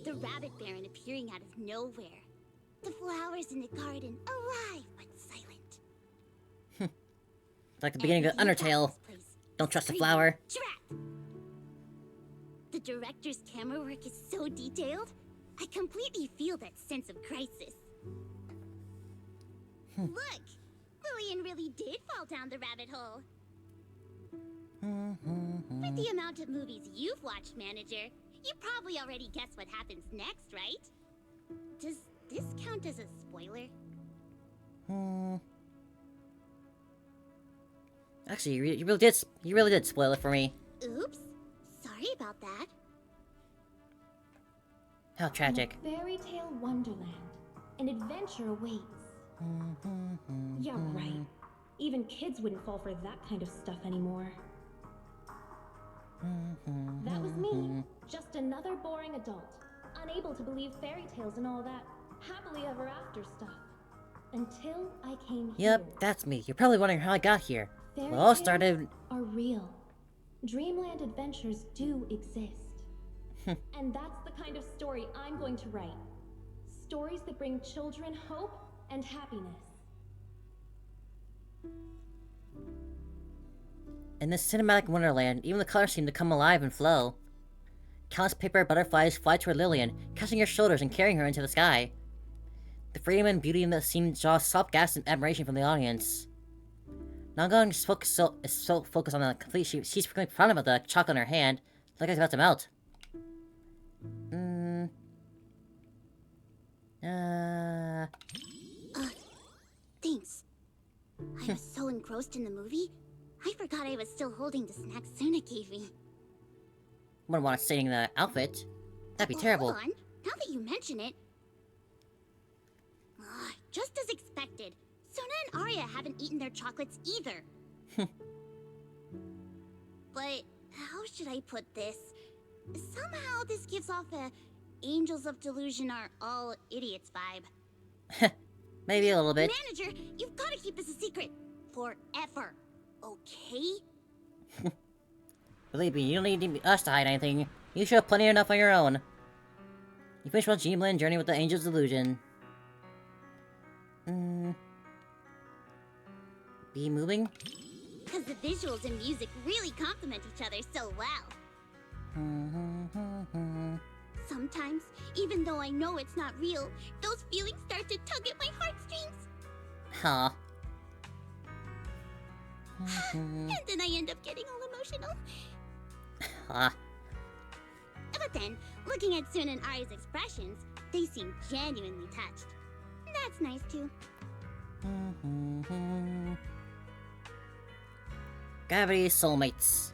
The Rabbit Baron appearing out of nowhere. The flowers in the garden alive but silent. It's like the beginning of Undertale. Don't trust the flower. Trap. The director's camera work is so detailed. I completely feel that sense of crisis. Look! Lillian really did fall down the rabbit hole. With the amount of movies you've watched, Manager, you probably already guessed what happens next, right? Does this count as a spoiler? Actually, you really did spoil it for me. Oops. Sorry about that. How tragic. In a fairy tale wonderland, an adventure awaits. Yeah, right. Even kids wouldn't fall for that kind of stuff anymore. That was me. Just another boring adult. Unable to believe fairy tales and all that happily ever after stuff. until I came Yep, here. that's me. You're probably wondering how I got here. Fairy Well, it all tales started... are real. Dreamland adventures do exist. And that's the kind of story I'm going to write. Stories that bring children hope and happiness. In this cinematic wonderland, even the colors seem to come alive and flow. Countless paper butterflies fly toward Lillian, catching her shoulders and carrying her into the sky. The freedom and beauty in the scene draws soft gasps and admiration from the audience. Nangang is so focused on the complete she's really proud about the chocolate in her hand, like it's about to melt. Thanks. I was so engrossed in the movie, I forgot I was still holding the snack Suna gave me. Wouldn't want to stay in the outfit. That'd be terrible. Hold on. Now that you mention it... just as expected, Suna and Aria haven't eaten their chocolates either. But how should I put this? Somehow this gives off a Angels of Delusion are all idiots vibe. Maybe a little bit. Manager, you've got to keep this a secret. Forever. Okay? Believe me, you don't need us to hide anything. You show plenty enough on your own. You finished one Dreamland journey with the Angel's Delusion. Be moving? Because the visuals and music really complement each other so well. Sometimes, even though I know it's not real, those feelings start to tug at my heartstrings. Huh. And then I end up getting all emotional. Huh. But then, looking at Suna and Ari's expressions, they seem genuinely touched. That's nice too. Gravity Soulmates.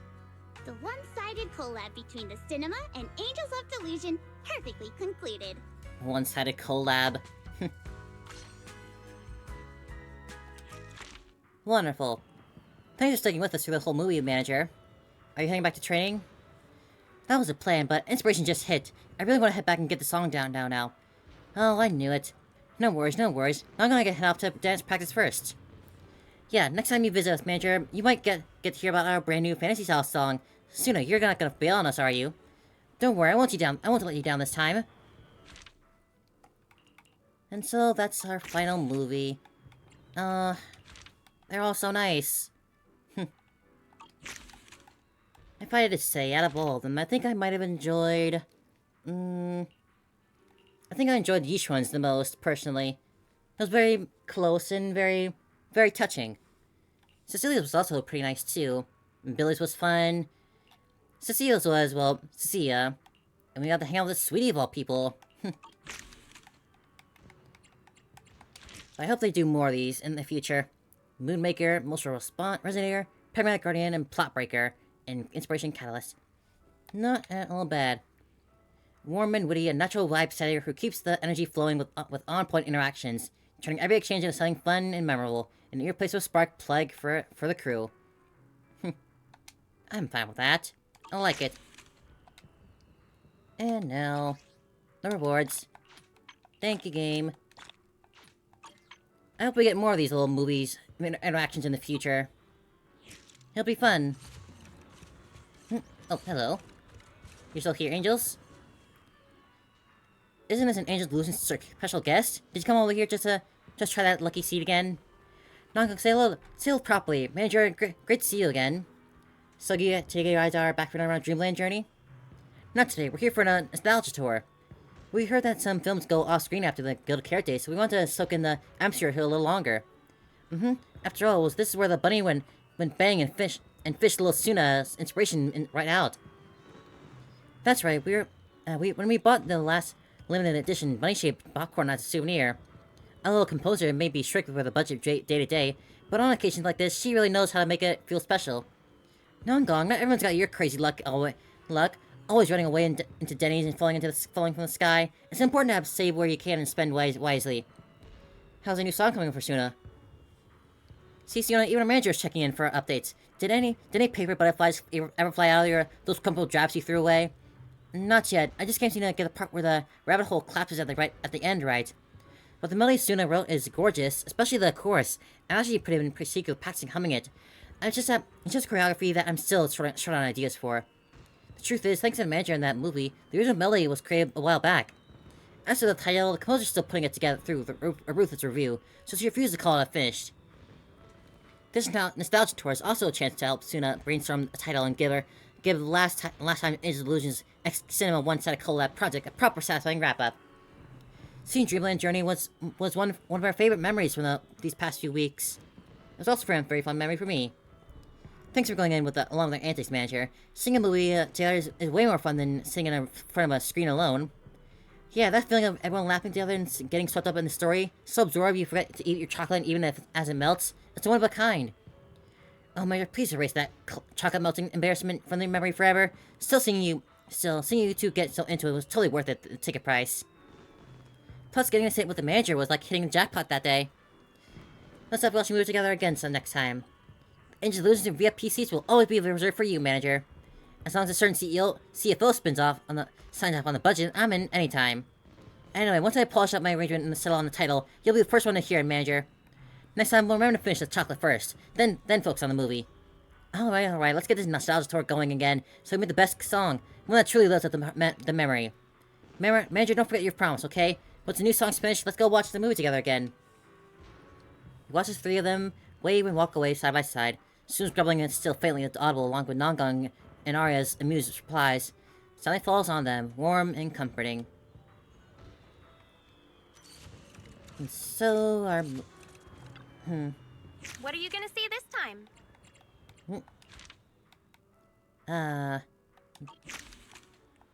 The one-sided collab between the cinema and Angels of Delusion perfectly concluded. One-sided collab. Wonderful. Thanks for sticking with us through the whole movie, Manager. Are you heading back to training? That was a plan, but inspiration just hit. I really want to head back and get the song down now. Oh, I knew it. No worries, no worries. I'm gonna head off to dance practice first. Yeah, next time you visit us, Manager, you might get to hear about our brand new Fantasy Style song. Suna, you're not gonna bail on us, are you? Don't worry, I won't let you down this time. And so that's our final movie. They're all so nice. If I had to say, out of all of them, I think I might have enjoyed... I think I enjoyed the Yeesh ones the most, personally. It was very close and very, very touching. Cecilia's was also pretty nice, too. And Billy's was fun. Cecilia's was, well, Cecilia. And we got to hang out with the sweetie of all people. I hope they do more of these in the future. Moonmaker, Emotional Resonator, Paramedic Guardian, and Plot Breaker, and Inspiration Catalyst. Not at all bad. Warm and witty, a natural vibe setter who keeps the energy flowing with on-point interactions, turning every exchange into something fun and memorable, an irreplaceable spark plug for the crew. I'm fine with that. I like it. And now, the rewards. Thank you, game. I hope we get more of these little movies, interactions in the future. It'll be fun. Oh, hello. You're still here, Angels? Isn't this an Angel's Delusion special guest? Did you come over here just to try that lucky seat again? Nangang, say hello properly. Manager, great to see you again. So today you guys are back for another Dreamland journey? Not today, we're here for a nostalgia tour. We heard that some films go off-screen after the Guild Carrot Day, so we wanted to soak in the atmosphere here a little longer. After all, this is where the bunny went bang and fished little Suna's inspiration right out. That's right, when we bought the last limited edition bunny-shaped popcorn as a souvenir, our little composer may be strict with the budget day to day, but on occasions like this, she really knows how to make it feel special. Nangang, not everyone's got your crazy luck, always running away into Denny's and falling from the sky. It's important to have save where you can and spend wisely. How's a new song coming for Suna? See, Suna, even our manager is checking in for updates. Did any paper butterflies ever fly out of those crumpled drafts you threw away? Not yet. I just can't seem to get the part where the rabbit hole collapses at the end right. But the melody Suna wrote is gorgeous, especially the chorus. I'm actually pretty secret with practicing humming it. And it's just choreography that I'm still short on ideas for. The truth is, thanks to the manager in that movie, the original melody was created a while back. As for the title, the composer's still putting it together through a ruthless review, so she refused to call it finished. This nostalgia tour is also a chance to help Suna brainstorm a title and give the last time Age of Illusions X Cinema one-sided collab project a proper satisfying wrap-up. Seeing Dreamland Journey was one of our favorite memories from these past few weeks. It was also a very fun memory for me. Thanks for going in along with our antics manager. Seeing a movie together is way more fun than singing in front of a screen alone. Yeah, that feeling of everyone laughing together and getting swept up in the story, so absorbed you forget to eat your chocolate even as it melts, it's one of a kind. Oh my god, please erase that chocolate melting embarrassment from the memory forever. Seeing you two get so into it was totally worth it, the ticket price. Plus, getting to sit with the manager was like hitting the jackpot that day. Let's have watching movie together again some next time. Age of Illusions and VIP seats will always be reserved for you, manager. As long as a certain CFO signs off on the budget, I'm in anytime. Anyway, once I polish up my arrangement and settle on the title, you'll be the first one to hear it, manager. Next time, we'll remember to finish the chocolate first, then focus on the movie. Alright, let's get this nostalgia tour going again, so we make the best song, one that truly lives up the memory. Manager, don't forget your promise, okay? Once the new song's finished, let's go watch the movie together again. We watch the three of them wave and walk away side by side. Suna's grumbling is still faintly audible along with Nongong and Aria's amused replies. Silence falls on them, warm and comforting. And so our... What are you gonna see this time? Oh,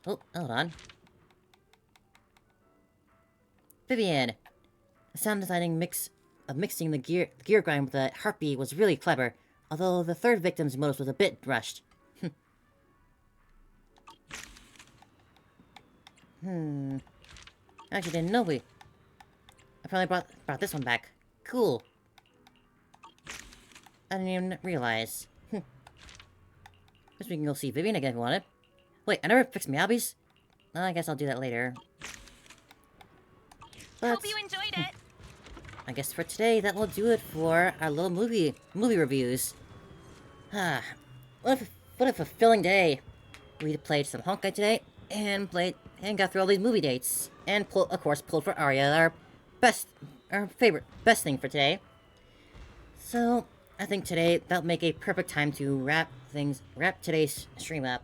hold on. Vivian! The sound designing mixing the gear grind with the heartbeat was really clever, although the third victim's motives was a bit rushed. I actually didn't know I finally brought this one back. Cool. I didn't even realize. Guess we can go see Vivian again if you want it. Wait, I never fixed Meowbies? I guess I'll do that later. But, hope you enjoyed it. I guess for today, that will do it for our little movie reviews. What a fulfilling day. We played some Honkai today, and got through all these movie dates. And, of course, pulled for Aria, our favorite, best thing for today. So, I think today, that'll make a perfect time to wrap today's stream up.